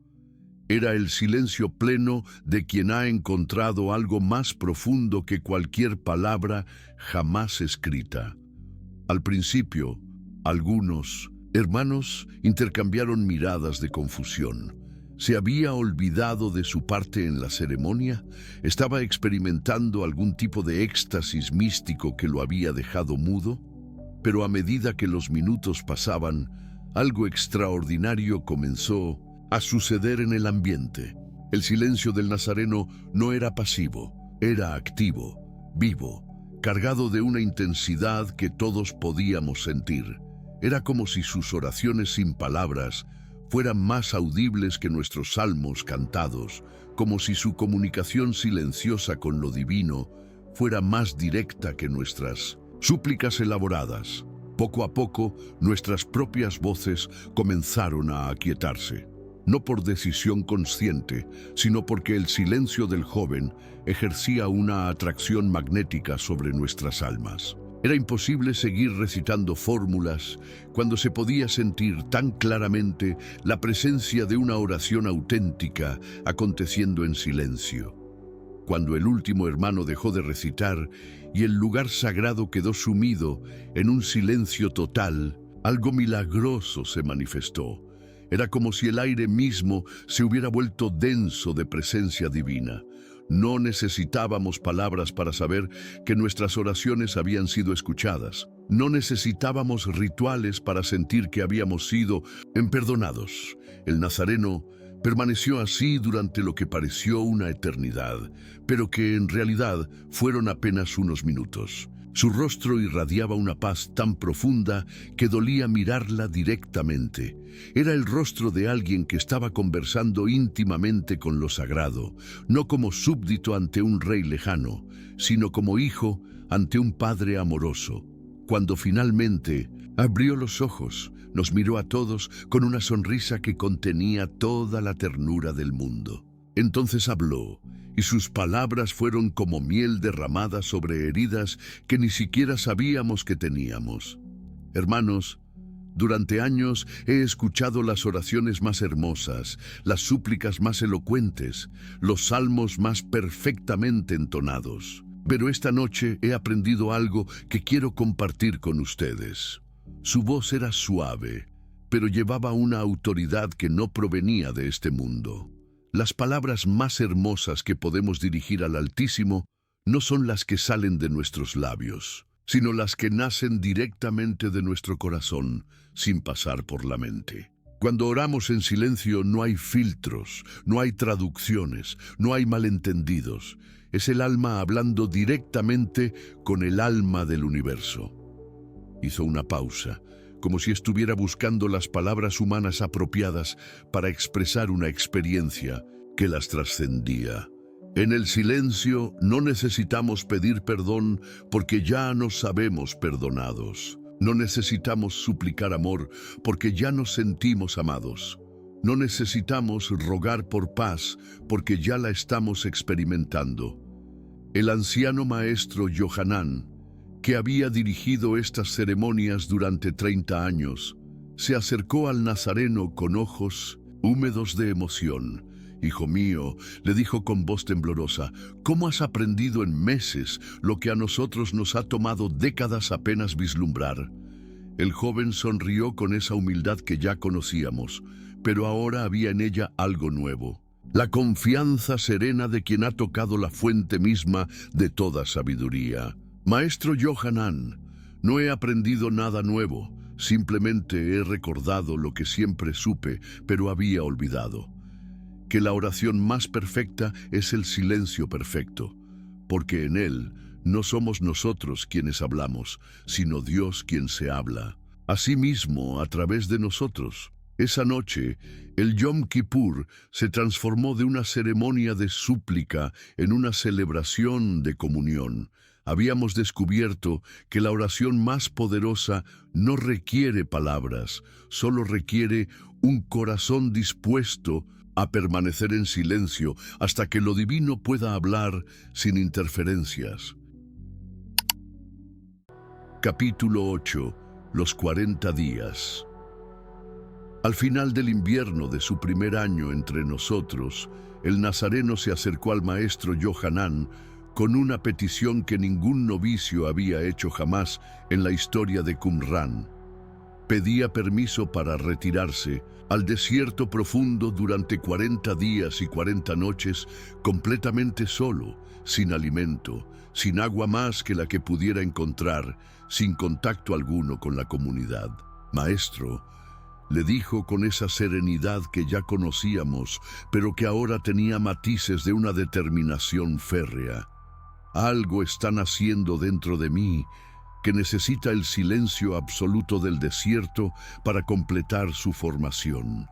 Era el silencio pleno de quien ha encontrado algo más profundo que cualquier palabra jamás escrita. Al principio, algunos hermanos intercambiaron miradas de confusión. ¿Se había olvidado de su parte en la ceremonia? ¿Estaba experimentando algún tipo de éxtasis místico que lo había dejado mudo? Pero a medida que los minutos pasaban, algo extraordinario comenzó a suceder en el ambiente. El silencio del Nazareno no era pasivo, era activo, vivo, cargado de una intensidad que todos podíamos sentir. Era como si sus oraciones sin palabras fueran más audibles que nuestros salmos cantados, como si su comunicación silenciosa con lo divino fuera más directa que nuestras súplicas elaboradas. Poco a poco, nuestras propias voces comenzaron a aquietarse, no por decisión consciente, sino porque el silencio del joven ejercía una atracción magnética sobre nuestras almas. Era imposible seguir recitando fórmulas cuando se podía sentir tan claramente la presencia de una oración auténtica aconteciendo en silencio. Cuando el último hermano dejó de recitar y el lugar sagrado quedó sumido en un silencio total, algo milagroso se manifestó. Era como si el aire mismo se hubiera vuelto denso de presencia divina. No necesitábamos palabras para saber que nuestras oraciones habían sido escuchadas. No necesitábamos rituales para sentir que habíamos sido perdonados. El Nazareno permaneció así durante lo que pareció una eternidad, pero que en realidad fueron apenas unos minutos. Su rostro irradiaba una paz tan profunda que dolía mirarla directamente. Era el rostro de alguien que estaba conversando íntimamente con lo sagrado, no como súbdito ante un rey lejano, sino como hijo ante un padre amoroso. Cuando finalmente abrió los ojos, nos miró a todos con una sonrisa que contenía toda la ternura del mundo. Entonces habló, y sus palabras fueron como miel derramada sobre heridas que ni siquiera sabíamos que teníamos. Hermanos, durante años he escuchado las oraciones más hermosas, las súplicas más elocuentes, los salmos más perfectamente entonados. Pero esta noche he aprendido algo que quiero compartir con ustedes. Su voz era suave, pero llevaba una autoridad que no provenía de este mundo. Las palabras más hermosas que podemos dirigir al Altísimo no son las que salen de nuestros labios, sino las que nacen directamente de nuestro corazón, sin pasar por la mente. Cuando oramos en silencio no hay filtros, no hay traducciones, no hay malentendidos. Es el alma hablando directamente con el alma del universo. Hizo una pausa, como si estuviera buscando las palabras humanas apropiadas para expresar una experiencia que las trascendía. En el silencio no necesitamos pedir perdón porque ya nos sabemos perdonados. No necesitamos suplicar amor porque ya nos sentimos amados. No necesitamos rogar por paz porque ya la estamos experimentando. El anciano maestro Yohanan, que había dirigido estas ceremonias durante 30 años, se acercó al Nazareno con ojos húmedos de emoción. «Hijo mío», le dijo con voz temblorosa, «¿cómo has aprendido en meses lo que a nosotros nos ha tomado décadas apenas vislumbrar?» El joven sonrió con esa humildad que ya conocíamos, pero ahora había en ella algo nuevo. La confianza serena de quien ha tocado la fuente misma de toda sabiduría. «Maestro Yohanan, no he aprendido nada nuevo, simplemente he recordado lo que siempre supe, pero había olvidado. Que la oración más perfecta es el silencio perfecto, porque en él no somos nosotros quienes hablamos, sino Dios quien se habla, asimismo a través de nosotros». Esa noche, el Yom Kippur se transformó de una ceremonia de súplica en una celebración de comunión. Habíamos descubierto que la oración más poderosa no requiere palabras, solo requiere un corazón dispuesto a permanecer en silencio hasta que lo divino pueda hablar sin interferencias. Capítulo 8. Los 40 días. Al final del invierno de su primer año entre nosotros, el nazareno se acercó al maestro Yohanan con una petición que ningún novicio había hecho jamás en la historia de Qumran. Pedía permiso para retirarse al desierto profundo durante 40 días y 40 noches, completamente solo, sin alimento, sin agua más que la que pudiera encontrar, sin contacto alguno con la comunidad. Maestro, le dijo con esa serenidad que ya conocíamos, pero que ahora tenía matices de una determinación férrea. Algo está naciendo dentro de mí que necesita el silencio absoluto del desierto para completar su formación.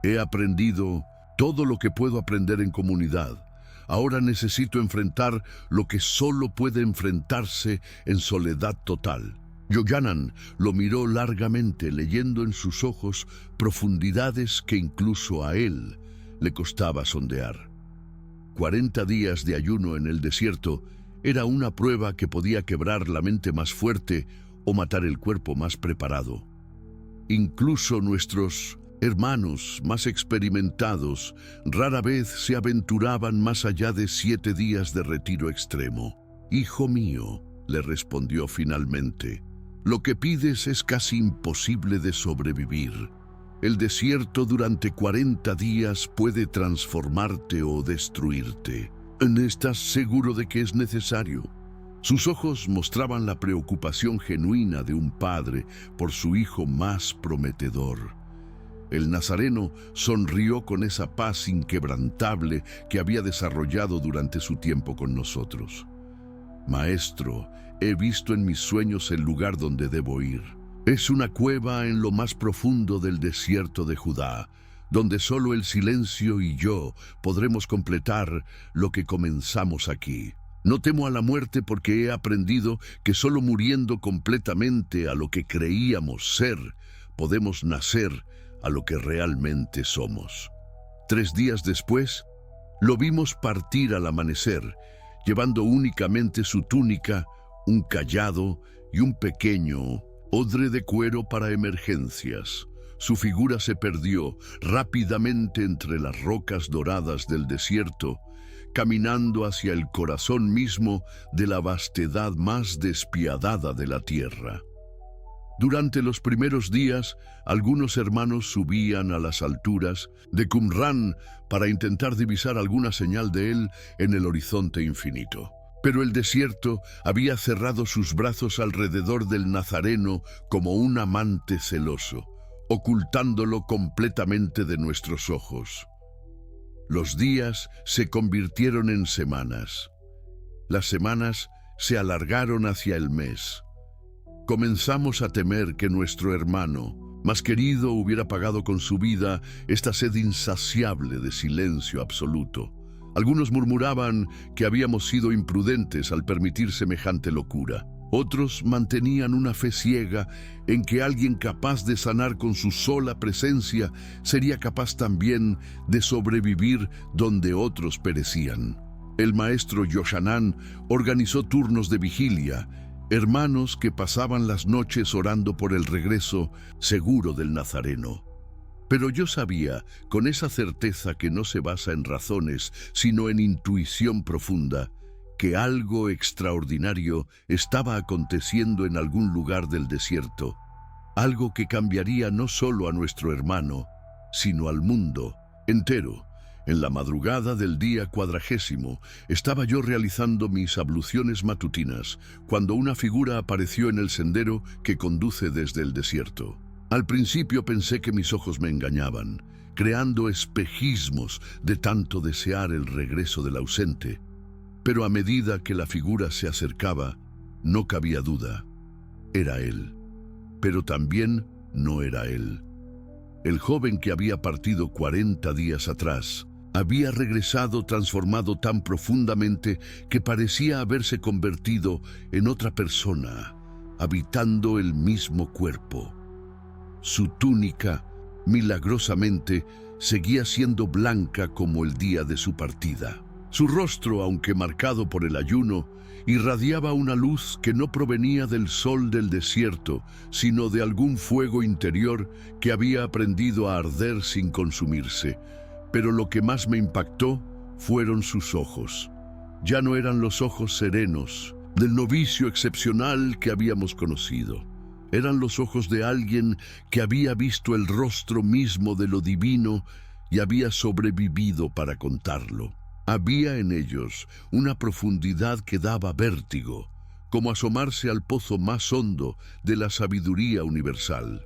He aprendido todo lo que puedo aprender en comunidad. Ahora necesito enfrentar lo que solo puede enfrentarse en soledad total. Yohanan lo miró largamente, leyendo en sus ojos profundidades que incluso a él le costaba sondear. 40 días de ayuno en el desierto era una prueba que podía quebrar la mente más fuerte o matar el cuerpo más preparado. Incluso nuestros hermanos más experimentados rara vez se aventuraban más allá de 7 días de retiro extremo. «Hijo mío», le respondió finalmente, «lo que pides es casi imposible de sobrevivir. El desierto durante 40 días puede transformarte o destruirte. ¿Estás seguro de que es necesario?». Sus ojos mostraban la preocupación genuina de un padre por su hijo más prometedor. El nazareno sonrió con esa paz inquebrantable que había desarrollado durante su tiempo con nosotros. «Maestro, he visto en mis sueños el lugar donde debo ir. Es una cueva en lo más profundo del desierto de Judá, donde solo el silencio y yo podremos completar lo que comenzamos aquí. No temo a la muerte porque he aprendido que solo muriendo completamente a lo que creíamos ser, podemos nacer a lo que realmente somos». 3 días después, lo vimos partir al amanecer, llevando únicamente su túnica, un cayado y un pequeño odre de cuero para emergencias. Su figura se perdió rápidamente entre las rocas doradas del desierto, caminando hacia el corazón mismo de la vastedad más despiadada de la tierra. Durante los primeros días, algunos hermanos subían a las alturas de Qumran para intentar divisar alguna señal de él en el horizonte infinito. Pero el desierto había cerrado sus brazos alrededor del nazareno como un amante celoso, ocultándolo completamente de nuestros ojos. Los días se convirtieron en semanas. Las semanas se alargaron hacia el mes. Comenzamos a temer que nuestro hermano más querido hubiera pagado con su vida esta sed insaciable de silencio absoluto. Algunos murmuraban que habíamos sido imprudentes al permitir semejante locura. Otros mantenían una fe ciega en que alguien capaz de sanar con su sola presencia sería capaz también de sobrevivir donde otros perecían. El maestro Yohanan organizó turnos de vigilia, hermanos que pasaban las noches orando por el regreso seguro del nazareno. Pero yo sabía, con esa certeza que no se basa en razones, sino en intuición profunda, que algo extraordinario estaba aconteciendo en algún lugar del desierto, algo que cambiaría no solo a nuestro hermano, sino al mundo entero. En la madrugada del día 40, estaba yo realizando mis abluciones matutinas, cuando una figura apareció en el sendero que conduce desde el desierto. Al principio pensé que mis ojos me engañaban, creando espejismos de tanto desear el regreso del ausente. Pero a medida que la figura se acercaba, no cabía duda. Era él, pero también no era él. El joven que había partido 40 días atrás había regresado transformado tan profundamente que parecía haberse convertido en otra persona, habitando el mismo cuerpo. Su túnica, milagrosamente, seguía siendo blanca como el día de su partida. Su rostro, aunque marcado por el ayuno, irradiaba una luz que no provenía del sol del desierto, sino de algún fuego interior que había aprendido a arder sin consumirse. Pero lo que más me impactó fueron sus ojos. Ya no eran los ojos serenos del novicio excepcional que habíamos conocido. Eran los ojos de alguien que había visto el rostro mismo de lo divino y había sobrevivido para contarlo. Había en ellos una profundidad que daba vértigo, como asomarse al pozo más hondo de la sabiduría universal.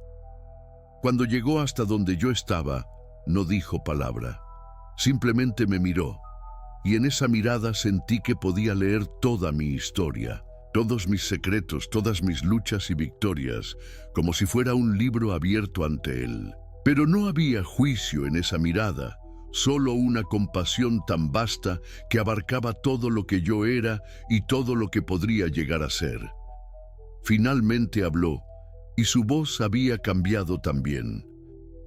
Cuando llegó hasta donde yo estaba, no dijo palabra. Simplemente me miró, y en esa mirada sentí que podía leer toda mi historia, todos mis secretos, todas mis luchas y victorias, como si fuera un libro abierto ante él. Pero no había juicio en esa mirada, solo una compasión tan vasta que abarcaba todo lo que yo era y todo lo que podría llegar a ser. Finalmente habló, y su voz había cambiado también.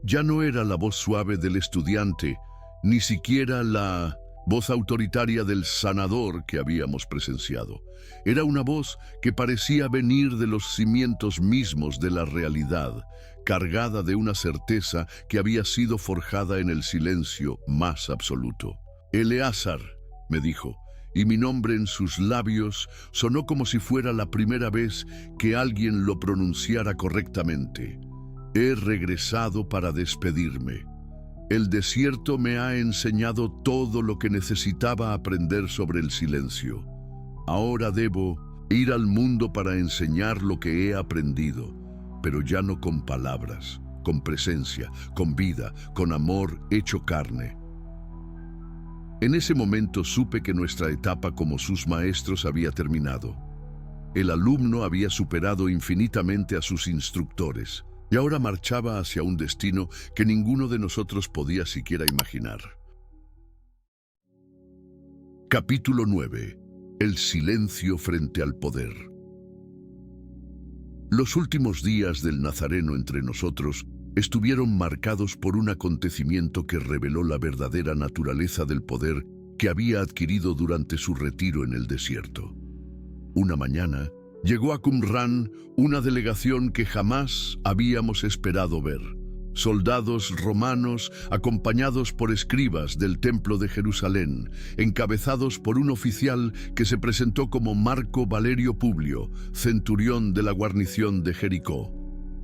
Ya no era la voz suave del estudiante, ni siquiera la voz autoritaria del sanador que habíamos presenciado. Era una voz que parecía venir de los cimientos mismos de la realidad, cargada de una certeza que había sido forjada en el silencio más absoluto. Eleazar, me dijo, y mi nombre en sus labios sonó como si fuera la primera vez que alguien lo pronunciara correctamente. He regresado para despedirme. El desierto me ha enseñado todo lo que necesitaba aprender sobre el silencio. Ahora debo ir al mundo para enseñar lo que he aprendido, pero ya no con palabras, con presencia, con vida, con amor hecho carne. En ese momento supe que nuestra etapa como sus maestros había terminado. El alumno había superado infinitamente a sus instructores y ahora marchaba hacia un destino que ninguno de nosotros podía siquiera imaginar. Capítulo 9. El silencio frente al poder. Los últimos días del Nazareno entre nosotros estuvieron marcados por un acontecimiento que reveló la verdadera naturaleza del poder que había adquirido durante su retiro en el desierto. Una mañana, llegó a Qumrán una delegación que jamás habíamos esperado ver. Soldados romanos acompañados por escribas del Templo de Jerusalén, encabezados por un oficial que se presentó como Marco Valerio Publio, centurión de la guarnición de Jericó.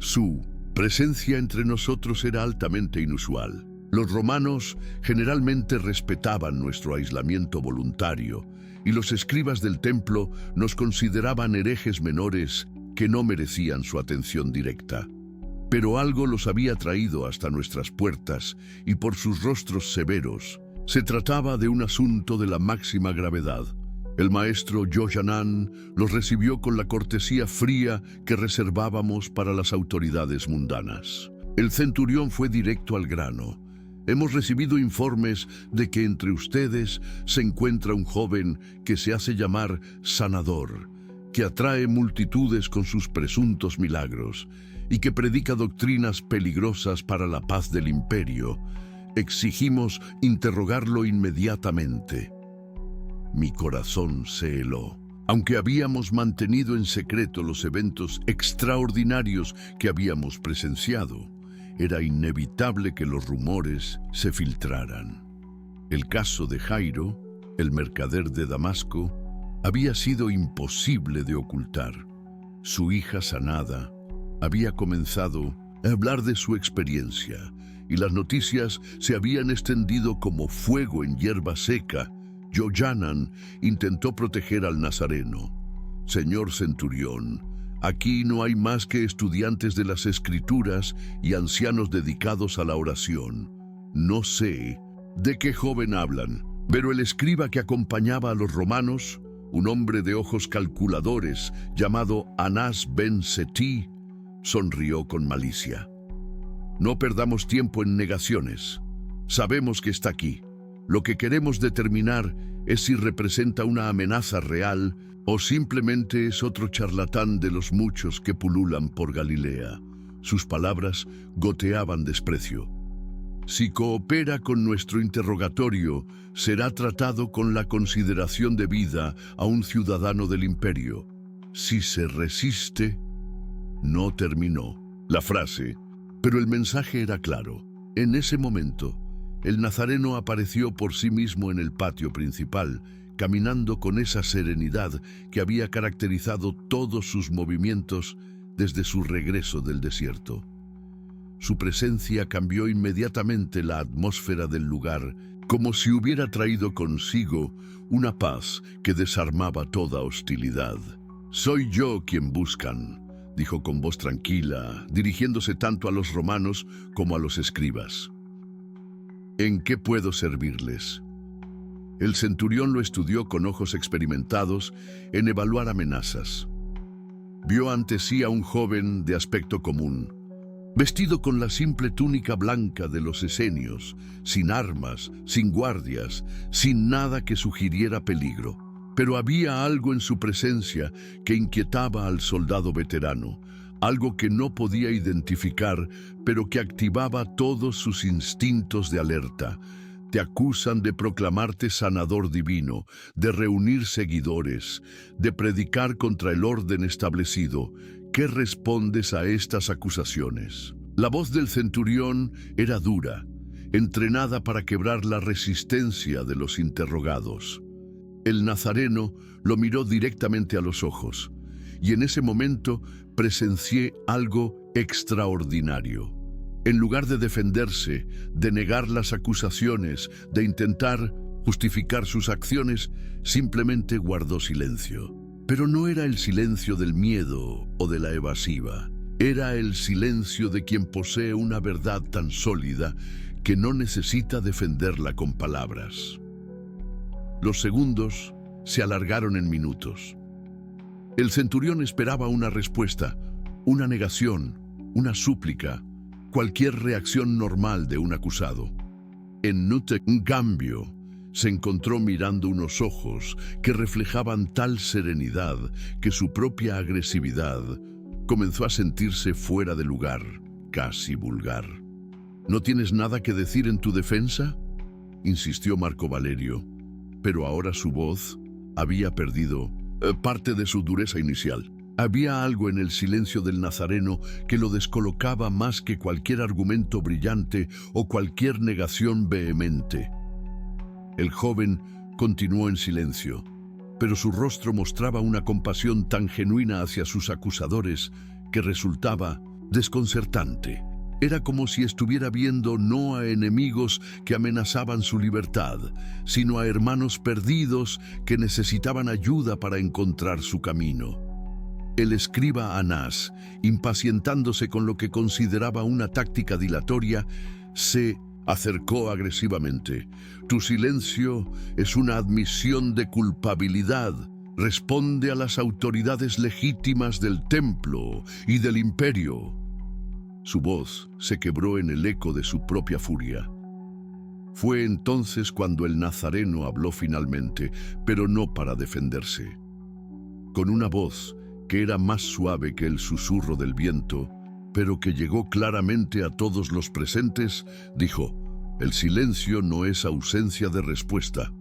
Su presencia entre nosotros era altamente inusual. Los romanos generalmente respetaban nuestro aislamiento voluntario, y los escribas del templo nos consideraban herejes menores que no merecían su atención directa. Pero algo los había traído hasta nuestras puertas, y por sus rostros severos, se trataba de un asunto de la máxima gravedad. El maestro Yohanan los recibió con la cortesía fría que reservábamos para las autoridades mundanas. El centurión fue directo al grano. Hemos recibido informes de que entre ustedes se encuentra un joven que se hace llamar sanador, que atrae multitudes con sus presuntos milagros y que predica doctrinas peligrosas para la paz del imperio. Exigimos interrogarlo inmediatamente. Mi corazón se heló. Aunque habíamos mantenido en secreto los eventos extraordinarios que habíamos presenciado, era inevitable que los rumores se filtraran. El caso de Jairo, el mercader de Damasco, había sido imposible de ocultar. Su hija sanada había comenzado a hablar de su experiencia, y las noticias se habían extendido como fuego en hierba seca. Yohanan intentó proteger al nazareno. Señor centurión, aquí no hay más que estudiantes de las Escrituras y ancianos dedicados a la oración. No sé de qué joven hablan, pero el escriba que acompañaba a los romanos, un hombre de ojos calculadores llamado Anás ben Setí, sonrió con malicia. No perdamos tiempo en negaciones. Sabemos que está aquí. Lo que queremos determinar es si representa una amenaza real o simplemente es otro charlatán de los muchos que pululan por Galilea. Sus palabras goteaban desprecio. Si coopera con nuestro interrogatorio, será tratado con la consideración debida a un ciudadano del imperio. Si se resiste, no terminó la frase, pero el mensaje era claro. En ese momento, el nazareno apareció por sí mismo en el patio principal, caminando con esa serenidad que había caracterizado todos sus movimientos desde su regreso del desierto. Su presencia cambió inmediatamente la atmósfera del lugar, como si hubiera traído consigo una paz que desarmaba toda hostilidad. «Soy yo quien buscan», dijo con voz tranquila, dirigiéndose tanto a los romanos como a los escribas. «¿En qué puedo servirles?». El centurión lo estudió con ojos experimentados en evaluar amenazas. Vio ante sí a un joven de aspecto común, vestido con la simple túnica blanca de los esenios, sin armas, sin guardias, sin nada que sugiriera peligro. Pero había algo en su presencia que inquietaba al soldado veterano, algo que no podía identificar, pero que activaba todos sus instintos de alerta. Te acusan de proclamarte sanador divino, de reunir seguidores, de predicar contra el orden establecido. ¿Qué respondes a estas acusaciones? La voz del centurión era dura, entrenada para quebrar la resistencia de los interrogados. El nazareno lo miró directamente a los ojos, y en ese momento presencié algo extraordinario. En lugar de defenderse, de negar las acusaciones, de intentar justificar sus acciones, simplemente guardó silencio. Pero no era el silencio del miedo o de la evasiva. Era el silencio de quien posee una verdad tan sólida que no necesita defenderla con palabras. Los segundos se alargaron en minutos. El centurión esperaba una respuesta, una negación, una súplica, cualquier reacción normal de un acusado. En cambio, se encontró mirando unos ojos que reflejaban tal serenidad que su propia agresividad comenzó a sentirse fuera de lugar, casi vulgar. «¿No tienes nada que decir en tu defensa?», insistió Marco Valerio, pero ahora su voz había perdido parte de su dureza inicial. Había algo en el silencio del nazareno que lo descolocaba más que cualquier argumento brillante o cualquier negación vehemente. El joven continuó en silencio, pero su rostro mostraba una compasión tan genuina hacia sus acusadores que resultaba desconcertante. Era como si estuviera viendo no a enemigos que amenazaban su libertad, sino a hermanos perdidos que necesitaban ayuda para encontrar su camino. El escriba Anás, impacientándose con lo que consideraba una táctica dilatoria, se acercó agresivamente. «Tu silencio es una admisión de culpabilidad. Responde a las autoridades legítimas del templo y del imperio». Su voz se quebró en el eco de su propia furia. Fue entonces cuando el nazareno habló finalmente, pero no para defenderse. Con una voz que era más suave que el susurro del viento, pero que llegó claramente a todos los presentes, dijo: «El silencio no es ausencia de respuesta,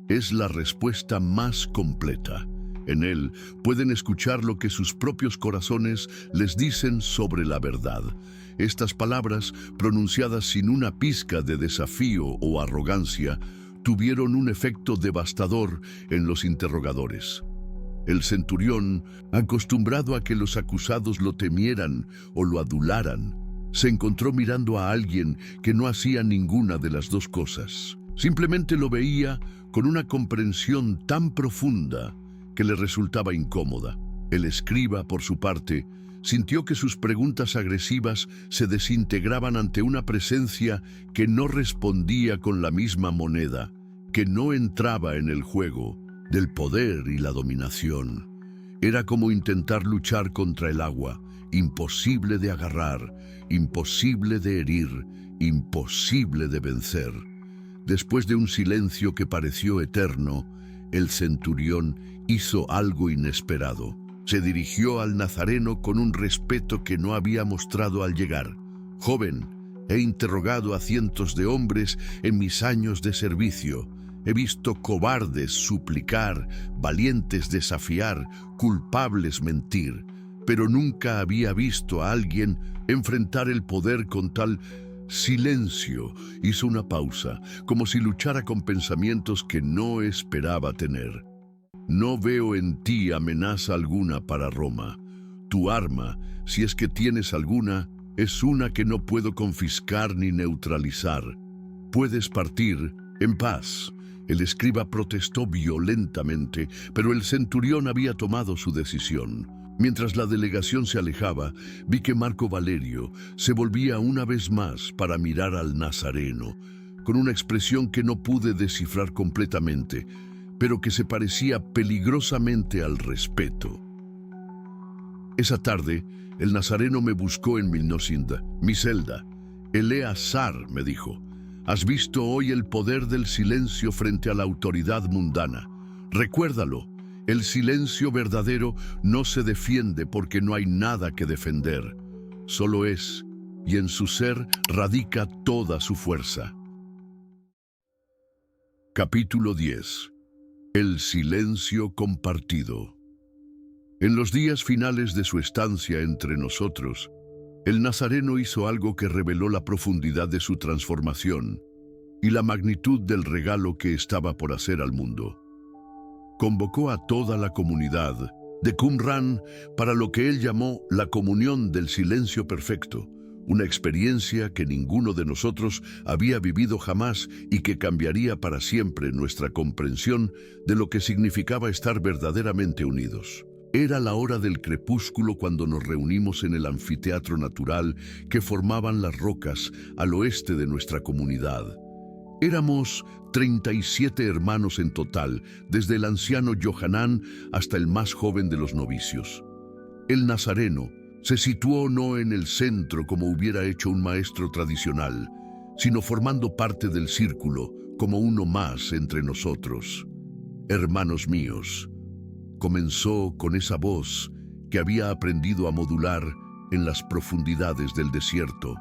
es la respuesta más completa. En él pueden escuchar lo que sus propios corazones les dicen sobre la verdad». Estas palabras, pronunciadas sin una pizca de desafío o arrogancia, tuvieron un efecto devastador en los interrogadores. El centurión, acostumbrado a que los acusados lo temieran o lo adularan, se encontró mirando a alguien que no hacía ninguna de las dos cosas. Simplemente lo veía con una comprensión tan profunda que le resultaba incómoda. El escriba, por su parte, sintió que sus preguntas agresivas se desintegraban ante una presencia que no respondía con la misma moneda, que no entraba en el juego del poder y la dominación. Era como intentar luchar contra el agua, imposible de agarrar, imposible de herir, imposible de vencer. Después de un silencio que pareció eterno, el centurión hizo algo inesperado. Se dirigió al nazareno con un respeto que no había mostrado al llegar. «Joven, He interrogado a cientos de hombres en mis años de servicio. He visto cobardes suplicar, valientes desafiar, culpables mentir, pero nunca había visto a alguien enfrentar el poder con tal silencio. Hizo una pausa, como si luchara con pensamientos que no esperaba tener. No veo en ti amenaza alguna para Roma. Tu arma, si es que tienes alguna, es una que no puedo confiscar ni neutralizar. Puedes partir en paz. El escriba protestó violentamente, pero el centurión había tomado su decisión. Mientras la delegación se alejaba, vi que Marco Valerio se volvía una vez más para mirar al Nazareno, con una expresión que no pude descifrar completamente, pero que se parecía peligrosamente al respeto. Esa tarde, el Nazareno me buscó en mi celda. Eleazar, me dijo, has visto hoy el poder del silencio frente a la autoridad mundana. Recuérdalo, el silencio verdadero no se defiende porque no hay nada que defender. Solo es, y en su ser radica toda su fuerza. Capítulo 10. El silencio compartido. En los días finales de su estancia entre nosotros, el Nazareno hizo algo que reveló la profundidad de su transformación y la magnitud del regalo que estaba por hacer al mundo. Convocó a toda la comunidad de Qumran para lo que él llamó la comunión del silencio perfecto, una experiencia que ninguno de nosotros había vivido jamás y que cambiaría para siempre nuestra comprensión de lo que significaba estar verdaderamente unidos. Era la hora del crepúsculo cuando nos reunimos en el anfiteatro natural que formaban las rocas al oeste de nuestra comunidad. Éramos 37 hermanos en total, desde el anciano Johanán hasta el más joven de los novicios. El Nazareno se situó no en el centro como hubiera hecho un maestro tradicional, sino formando parte del círculo como uno más entre nosotros. Hermanos míos, comenzó con esa voz que había aprendido a modular en las profundidades del desierto.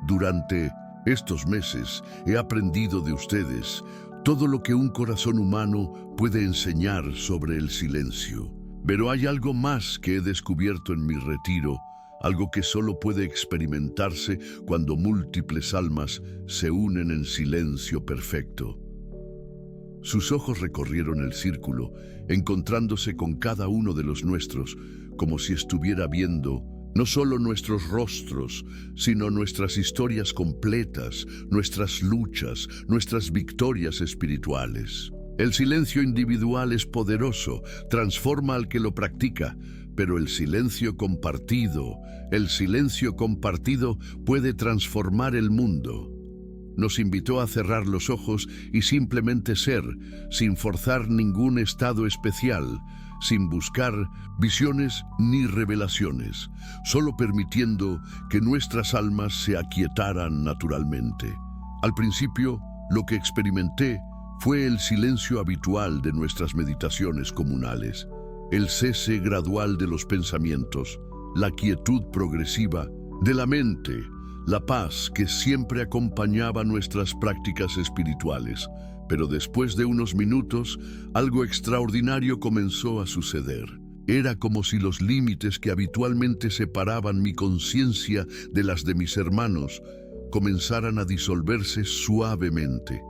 Durante estos meses he aprendido de ustedes todo lo que un corazón humano puede enseñar sobre el silencio. Pero hay algo más que he descubierto en mi retiro, algo que solo puede experimentarse cuando múltiples almas se unen en silencio perfecto. Sus ojos recorrieron el círculo, encontrándose con cada uno de los nuestros, como si estuviera viendo no solo nuestros rostros, sino nuestras historias completas, nuestras luchas, nuestras victorias espirituales. El silencio individual es poderoso, transforma al que lo practica, pero el silencio compartido puede transformar el mundo. Nos invitó a cerrar los ojos y simplemente ser, sin forzar ningún estado especial, sin buscar visiones ni revelaciones, solo permitiendo que nuestras almas se aquietaran naturalmente. Al principio, lo que experimenté fue el silencio habitual de nuestras meditaciones comunales, el cese gradual de los pensamientos, la quietud progresiva de la mente, la paz que siempre acompañaba nuestras prácticas espirituales. Pero después de unos minutos, algo extraordinario comenzó a suceder. Era como si los límites que habitualmente separaban mi conciencia de las de mis hermanos comenzaran a disolverse suavemente.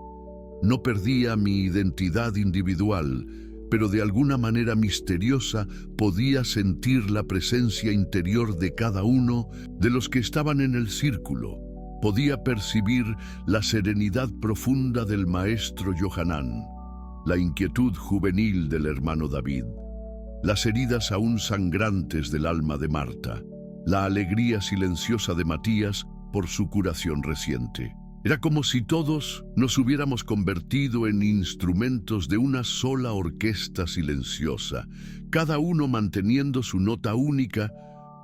No perdía mi identidad individual, pero de alguna manera misteriosa podía sentir la presencia interior de cada uno de los que estaban en el círculo. Podía percibir la serenidad profunda del maestro Johanán, la inquietud juvenil del hermano David, las heridas aún sangrantes del alma de Marta, la alegría silenciosa de Matías por su curación reciente. Era como si todos nos hubiéramos convertido en instrumentos de una sola orquesta silenciosa, cada uno manteniendo su nota única,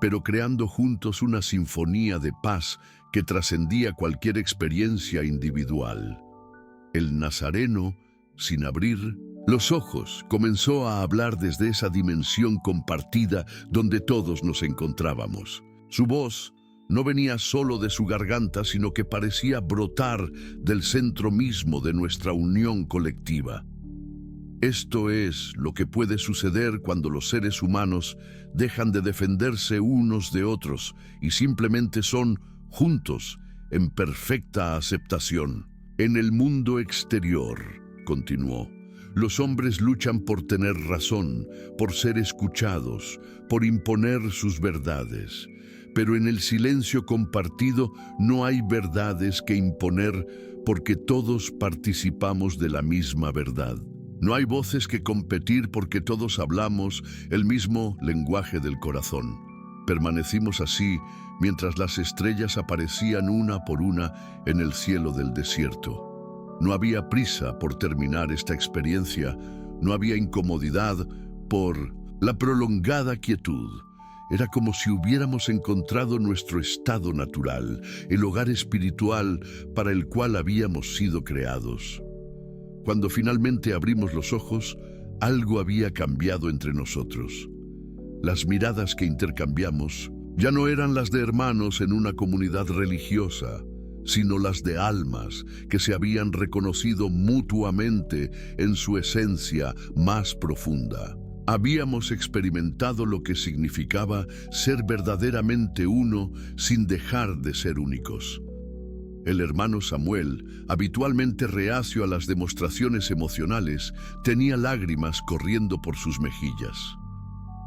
pero creando juntos una sinfonía de paz que trascendía cualquier experiencia individual. El Nazareno, sin abrir los ojos, comenzó a hablar desde esa dimensión compartida donde todos nos encontrábamos. Su voz no venía solo de su garganta, sino que parecía brotar del centro mismo de nuestra unión colectiva. Esto es lo que puede suceder cuando los seres humanos dejan de defenderse unos de otros y simplemente son juntos en perfecta aceptación. En el mundo exterior, continuó, los hombres luchan por tener razón, por ser escuchados, por imponer sus verdades. Pero en el silencio compartido no hay verdades que imponer porque todos participamos de la misma verdad. No hay voces que competir porque todos hablamos el mismo lenguaje del corazón. Permanecimos así mientras las estrellas aparecían una por una en el cielo del desierto. No había prisa por terminar esta experiencia, no había incomodidad por la prolongada quietud. Era como si hubiéramos encontrado nuestro estado natural, el hogar espiritual para el cual habíamos sido creados. Cuando finalmente abrimos los ojos, algo había cambiado entre nosotros. Las miradas que intercambiamos ya no eran las de hermanos en una comunidad religiosa, sino las de almas que se habían reconocido mutuamente en su esencia más profunda. Habíamos experimentado lo que significaba ser verdaderamente uno sin dejar de ser únicos. El hermano Samuel, habitualmente reacio a las demostraciones emocionales, tenía lágrimas corriendo por sus mejillas.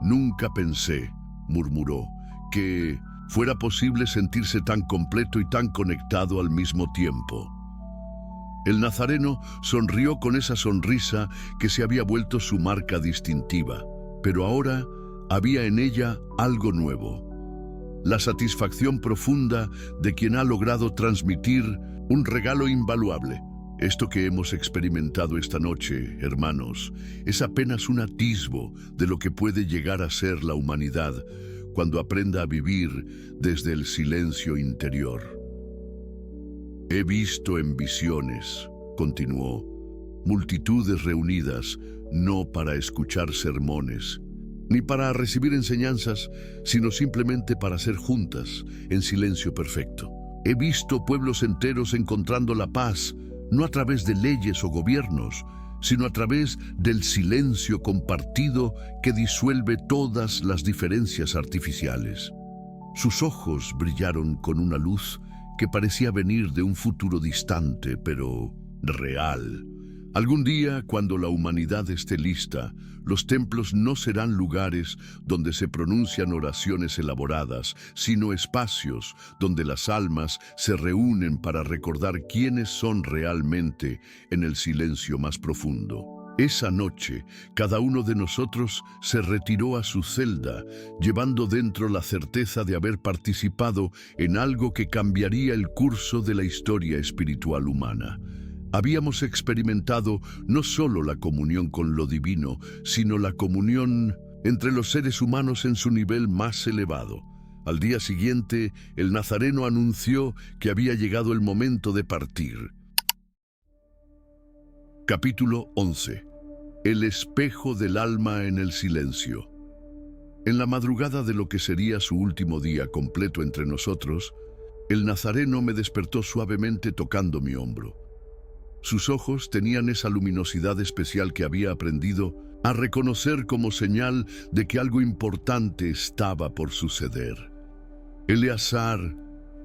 Nunca pensé, murmuró, que fuera posible sentirse tan completo y tan conectado al mismo tiempo. El nazareno sonrió con esa sonrisa que se había vuelto su marca distintiva, pero ahora había en ella algo nuevo. La satisfacción profunda de quien ha logrado transmitir un regalo invaluable. Esto que hemos experimentado esta noche, hermanos, es apenas un atisbo de lo que puede llegar a ser la humanidad cuando aprenda a vivir desde el silencio interior. He visto en visiones, continuó, multitudes reunidas, no para escuchar sermones, ni para recibir enseñanzas, sino simplemente para ser juntas, en silencio perfecto. He visto pueblos enteros encontrando la paz, no a través de leyes o gobiernos, sino a través del silencio compartido que disuelve todas las diferencias artificiales. Sus ojos brillaron con una luz que parecía venir de un futuro distante, pero real. Algún día, cuando la humanidad esté lista, los templos no serán lugares donde se pronuncian oraciones elaboradas, sino espacios donde las almas se reúnen para recordar quiénes son realmente en el silencio más profundo. Esa noche, cada uno de nosotros se retiró a su celda, llevando dentro la certeza de haber participado en algo que cambiaría el curso de la historia espiritual humana. Habíamos experimentado no solo la comunión con lo divino, sino la comunión entre los seres humanos en su nivel más elevado. Al día siguiente, el nazareno anunció que había llegado el momento de partir. Capítulo 11. El espejo del alma en el silencio. En la madrugada de lo que sería su último día completo entre nosotros, el nazareno me despertó suavemente tocando mi hombro. Sus ojos tenían esa luminosidad especial que había aprendido a reconocer como señal de que algo importante estaba por suceder. Eleazar,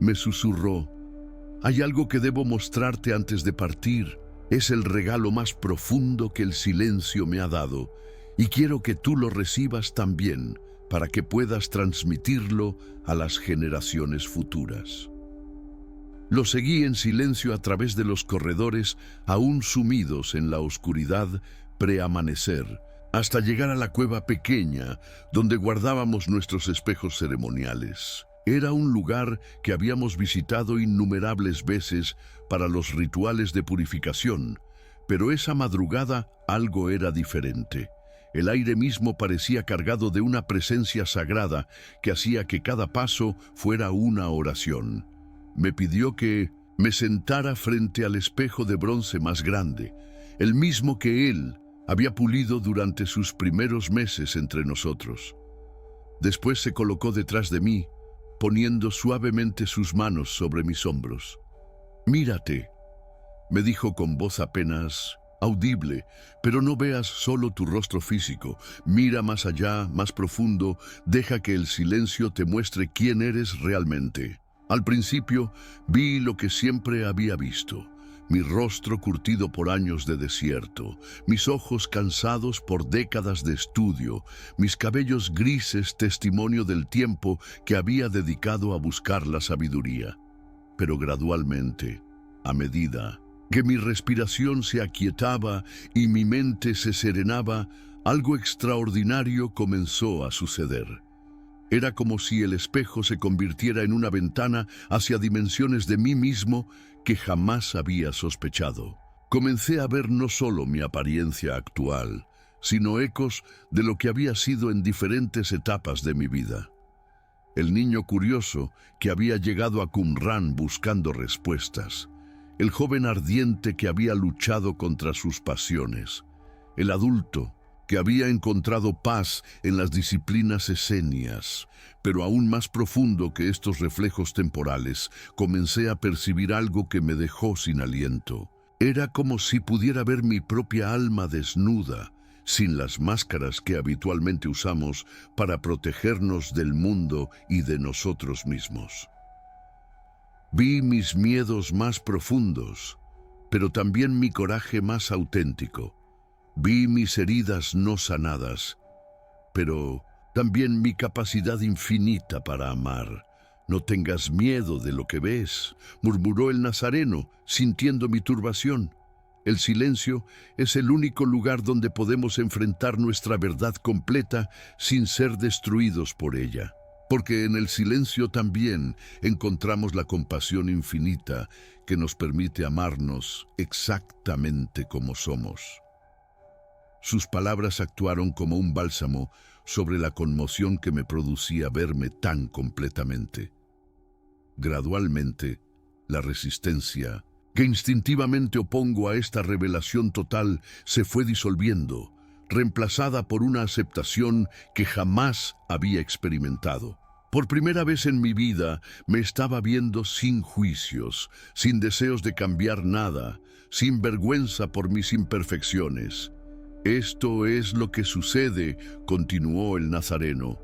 me susurró, hay algo que debo mostrarte antes de partir. Es el regalo más profundo que el silencio me ha dado, y quiero que tú lo recibas también, para que puedas transmitirlo a las generaciones futuras. Lo seguí en silencio a través de los corredores, aún sumidos en la oscuridad preamanecer, hasta llegar a la cueva pequeña, donde guardábamos nuestros espejos ceremoniales. Era un lugar que habíamos visitado innumerables veces para los rituales de purificación, pero esa madrugada algo era diferente. El aire mismo parecía cargado de una presencia sagrada que hacía que cada paso fuera una oración. Me pidió que me sentara frente al espejo de bronce más grande, el mismo que él había pulido durante sus primeros meses entre nosotros. Después se colocó detrás de mí, poniendo suavemente sus manos sobre mis hombros. «Mírate», me dijo con voz apenas audible, «pero no veas solo tu rostro físico. Mira más allá, más profundo, deja que el silencio te muestre quién eres realmente». Al principio vi lo que siempre había visto. Mi rostro curtido por años de desierto, mis ojos cansados por décadas de estudio, mis cabellos grises testimonio del tiempo que había dedicado a buscar la sabiduría. Pero gradualmente, a medida que mi respiración se aquietaba y mi mente se serenaba, algo extraordinario comenzó a suceder. Era como si el espejo se convirtiera en una ventana hacia dimensiones de mí mismo que jamás había sospechado. Comencé a ver no solo mi apariencia actual, sino ecos de lo que había sido en diferentes etapas de mi vida. El niño curioso que había llegado a Qumran buscando respuestas, el joven ardiente que había luchado contra sus pasiones, el adulto que había encontrado paz en las disciplinas esenias, pero aún más profundo que estos reflejos temporales, comencé a percibir algo que me dejó sin aliento. Era como si pudiera ver mi propia alma desnuda, sin las máscaras que habitualmente usamos para protegernos del mundo y de nosotros mismos. Vi mis miedos más profundos, pero también mi coraje más auténtico. Vi mis heridas no sanadas, pero también mi capacidad infinita para amar. «No tengas miedo de lo que ves», murmuró el nazareno, sintiendo mi turbación. El silencio es el único lugar donde podemos enfrentar nuestra verdad completa sin ser destruidos por ella. Porque en el silencio también encontramos la compasión infinita que nos permite amarnos exactamente como somos. Sus palabras actuaron como un bálsamo sobre la conmoción que me producía verme tan completamente. Gradualmente, la resistencia que instintivamente opongo a esta revelación total se fue disolviendo, reemplazada por una aceptación que jamás había experimentado. Por primera vez en mi vida me estaba viendo sin juicios, sin deseos de cambiar nada, sin vergüenza por mis imperfecciones. «Esto es lo que sucede», continuó el nazareno,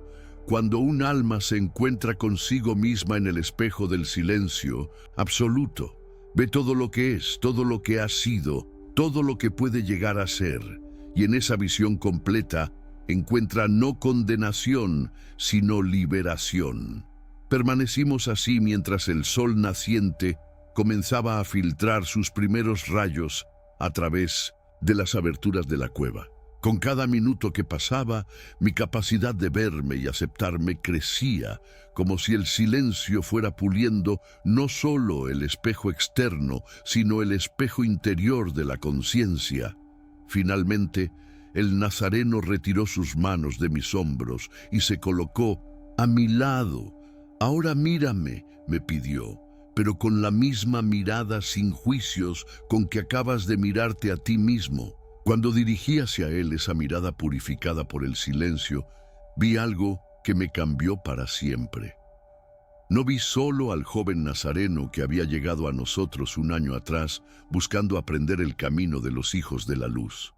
«cuando un alma se encuentra consigo misma en el espejo del silencio absoluto. Ve todo lo que es, todo lo que ha sido, todo lo que puede llegar a ser, y en esa visión completa encuentra no condenación, sino liberación». Permanecimos así mientras el sol naciente comenzaba a filtrar sus primeros rayos a través de las aberturas de la cueva. Con cada minuto que pasaba, mi capacidad de verme y aceptarme crecía, como si el silencio fuera puliendo no solo el espejo externo, sino el espejo interior de la conciencia. Finalmente, el nazareno retiró sus manos de mis hombros y se colocó a mi lado. «Ahora mírame», me pidió, «pero con la misma mirada sin juicios con que acabas de mirarte a ti mismo». Cuando dirigí hacia él esa mirada purificada por el silencio, vi algo que me cambió para siempre. No vi solo al joven nazareno que había llegado a nosotros un año atrás buscando aprender el camino de los hijos de la luz.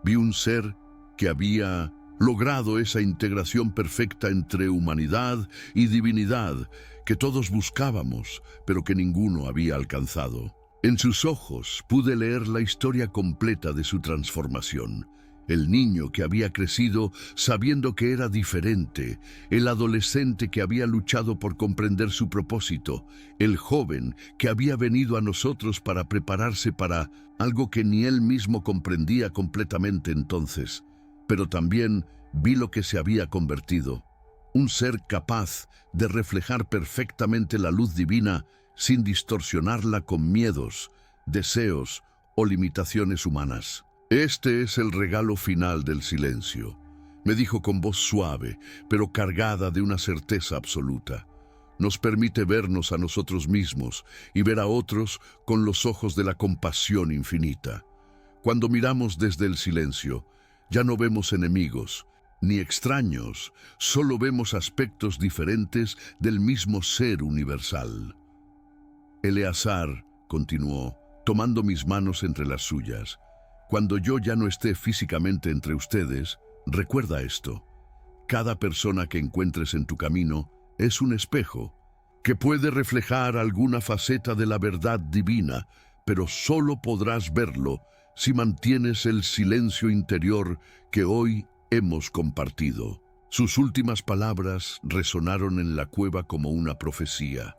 Vi un ser que había logrado esa integración perfecta entre humanidad y divinidad que todos buscábamos, pero que ninguno había alcanzado. En sus ojos pude leer la historia completa de su transformación. El niño que había crecido sabiendo que era diferente, el adolescente que había luchado por comprender su propósito, el joven que había venido a nosotros para prepararse para algo que ni él mismo comprendía completamente entonces. Pero también vi lo que se había convertido, un ser capaz de reflejar perfectamente la luz divina sin distorsionarla con miedos, deseos o limitaciones humanas. «Este es el regalo final del silencio», me dijo con voz suave, pero cargada de una certeza absoluta. Nos permite vernos a nosotros mismos y ver a otros con los ojos de la compasión infinita. Cuando miramos desde el silencio, ya no vemos enemigos, ni extraños, solo vemos aspectos diferentes del mismo ser universal. Eleazar, continuó, tomando mis manos entre las suyas, cuando yo ya no esté físicamente entre ustedes, recuerda esto. Cada persona que encuentres en tu camino es un espejo, que puede reflejar alguna faceta de la verdad divina, pero solo podrás verlo si mantienes el silencio interior que hoy hemos compartido. Sus últimas palabras resonaron en la cueva como una profecía.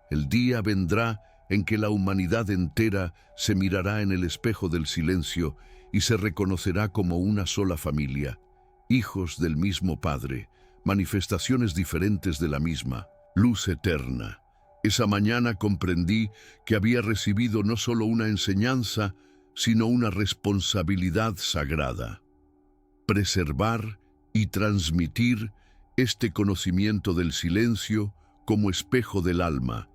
El día vendrá en que la humanidad entera se mirará en el espejo del silencio y se reconocerá como una sola familia, hijos del mismo Padre, manifestaciones diferentes de la misma, luz eterna. Esa mañana comprendí que había recibido no solo una enseñanza, sino una responsabilidad sagrada. Preservar y transmitir este conocimiento del silencio como espejo del alma,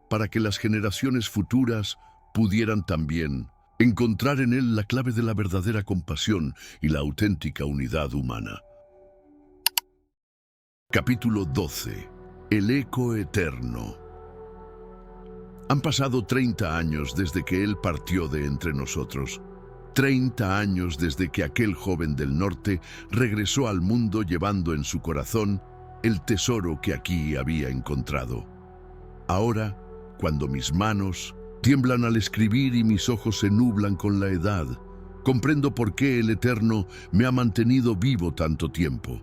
para que las generaciones futuras pudieran también encontrar en él la clave de la verdadera compasión y la auténtica unidad humana. Capítulo 12. El eco eterno. Han pasado 30 años desde que él partió de entre nosotros. 30 años desde que aquel joven del norte regresó al mundo llevando en su corazón el tesoro que aquí había encontrado. Ahora, cuando mis manos tiemblan al escribir y mis ojos se nublan con la edad, comprendo por qué el Eterno me ha mantenido vivo tanto tiempo.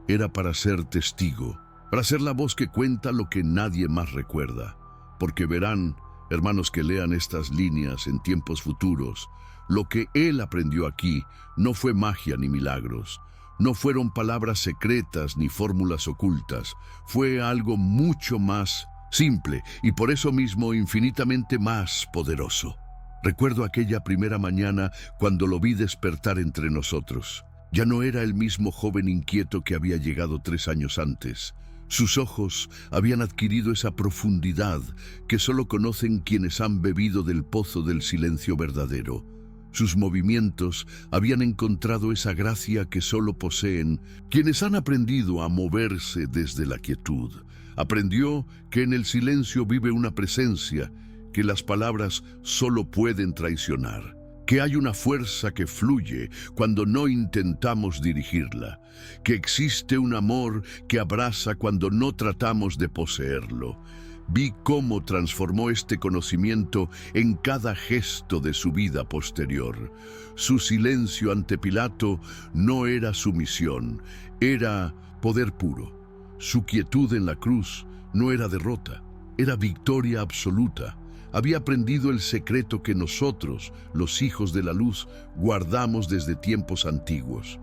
Era para ser testigo, para ser la voz que cuenta lo que nadie más recuerda. Porque verán, hermanos que lean estas líneas en tiempos futuros, lo que él aprendió aquí no fue magia ni milagros, no fueron palabras secretas ni fórmulas ocultas, fue algo mucho más simple y por eso mismo infinitamente más poderoso. Recuerdo aquella primera mañana cuando lo vi despertar entre nosotros. Ya no era el mismo joven inquieto que había llegado 3 años antes. Sus ojos habían adquirido esa profundidad que solo conocen quienes han bebido del pozo del silencio verdadero. Sus movimientos habían encontrado esa gracia que solo poseen quienes han aprendido a moverse desde la quietud. Aprendió que en el silencio vive una presencia que las palabras solo pueden traicionar, que hay una fuerza que fluye cuando no intentamos dirigirla, que existe un amor que abraza cuando no tratamos de poseerlo. Vi cómo transformó este conocimiento en cada gesto de su vida posterior. Su silencio ante Pilato no era sumisión, era poder puro. Su quietud en la cruz no era derrota, era victoria absoluta. Había aprendido el secreto que nosotros, los hijos de la luz, guardamos desde tiempos antiguos.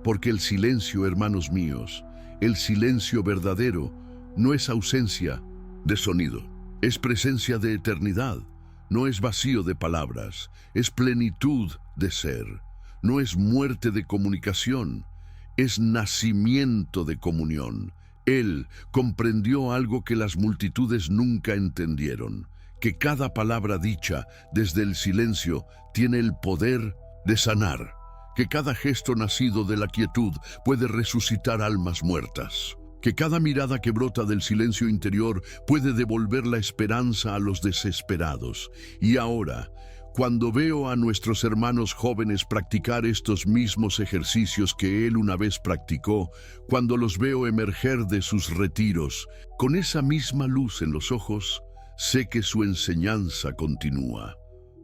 Porque el silencio, hermanos míos, el silencio verdadero, no es ausencia de sonido, es presencia de eternidad, no es vacío de palabras, es plenitud de ser, no es muerte de comunicación, es nacimiento de comunión. Él comprendió algo que las multitudes nunca entendieron, que cada palabra dicha desde el silencio tiene el poder de sanar, que cada gesto nacido de la quietud puede resucitar almas muertas, que cada mirada que brota del silencio interior puede devolver la esperanza a los desesperados. Y ahora, cuando veo a nuestros hermanos jóvenes practicar estos mismos ejercicios que él una vez practicó, cuando los veo emerger de sus retiros, con esa misma luz en los ojos, sé que su enseñanza continúa.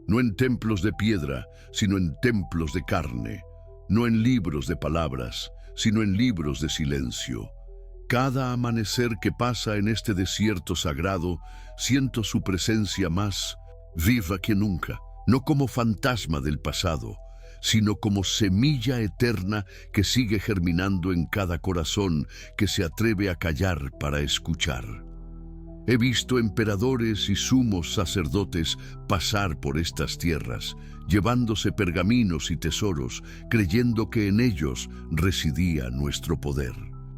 No en templos de piedra, sino en templos de carne. No en libros de palabras, sino en libros de silencio. Cada amanecer que pasa en este desierto sagrado, siento su presencia más viva que nunca. No como fantasma del pasado, sino como semilla eterna que sigue germinando en cada corazón que se atreve a callar para escuchar. He visto emperadores y sumos sacerdotes pasar por estas tierras, llevándose pergaminos y tesoros, creyendo que en ellos residía nuestro poder.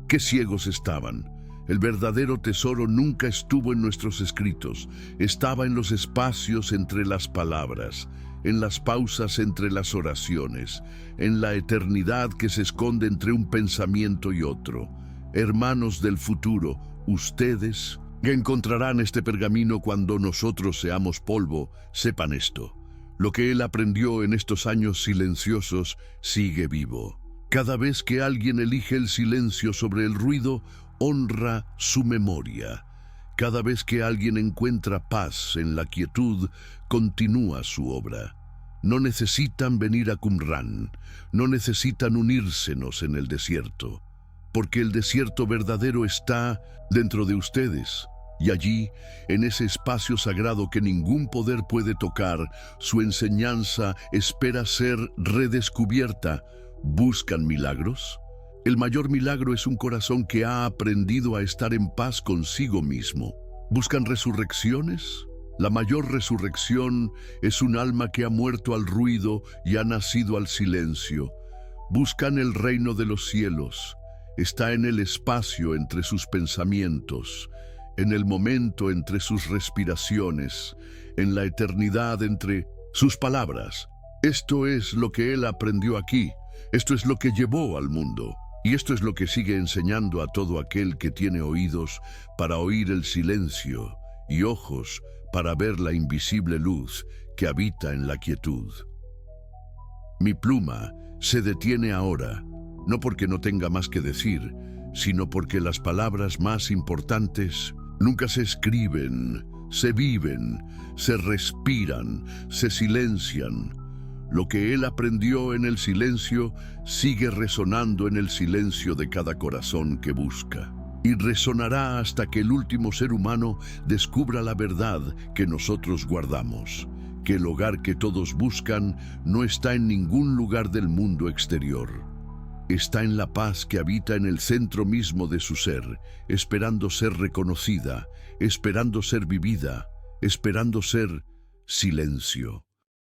¡Qué ciegos estaban! El verdadero tesoro nunca estuvo en nuestros escritos, estaba en los espacios entre las palabras. en las pausas entre las oraciones, en la eternidad que se esconde entre un pensamiento y otro. Hermanos del futuro, ustedes que encontrarán este pergamino cuando nosotros seamos polvo, sepan esto. Lo que él aprendió en estos años silenciosos sigue vivo. Cada vez que alguien elige el silencio sobre el ruido, honra su memoria. Cada vez que alguien encuentra paz en la quietud, continúa su obra. No necesitan venir a Qumran, no necesitan unírsenos en el desierto, porque el desierto verdadero está dentro de ustedes. Y allí, en ese espacio sagrado que ningún poder puede tocar, su enseñanza espera ser redescubierta. ¿Buscan milagros? El mayor milagro es un corazón que ha aprendido a estar en paz consigo mismo. ¿Buscan resurrecciones? La mayor resurrección es un alma que ha muerto al ruido y ha nacido al silencio. Buscan el reino de los cielos. Está en el espacio entre sus pensamientos, en el momento entre sus respiraciones, en la eternidad entre sus palabras. Esto es lo que él aprendió aquí, esto es lo que llevó al mundo, y esto es lo que sigue enseñando a todo aquel que tiene oídos para oír el silencio y ojos para ver la invisible luz que habita en la quietud. Mi pluma se detiene ahora, no porque no tenga más que decir, sino porque las palabras más importantes nunca se escriben, se viven, se respiran, se silencian. Lo que él aprendió en el silencio sigue resonando en el silencio de cada corazón que busca. Y resonará hasta que el último ser humano descubra la verdad que nosotros guardamos, que el hogar que todos buscan no está en ningún lugar del mundo exterior. Está en la paz que habita en el centro mismo de su ser, esperando ser reconocida, esperando ser vivida, esperando ser silencio.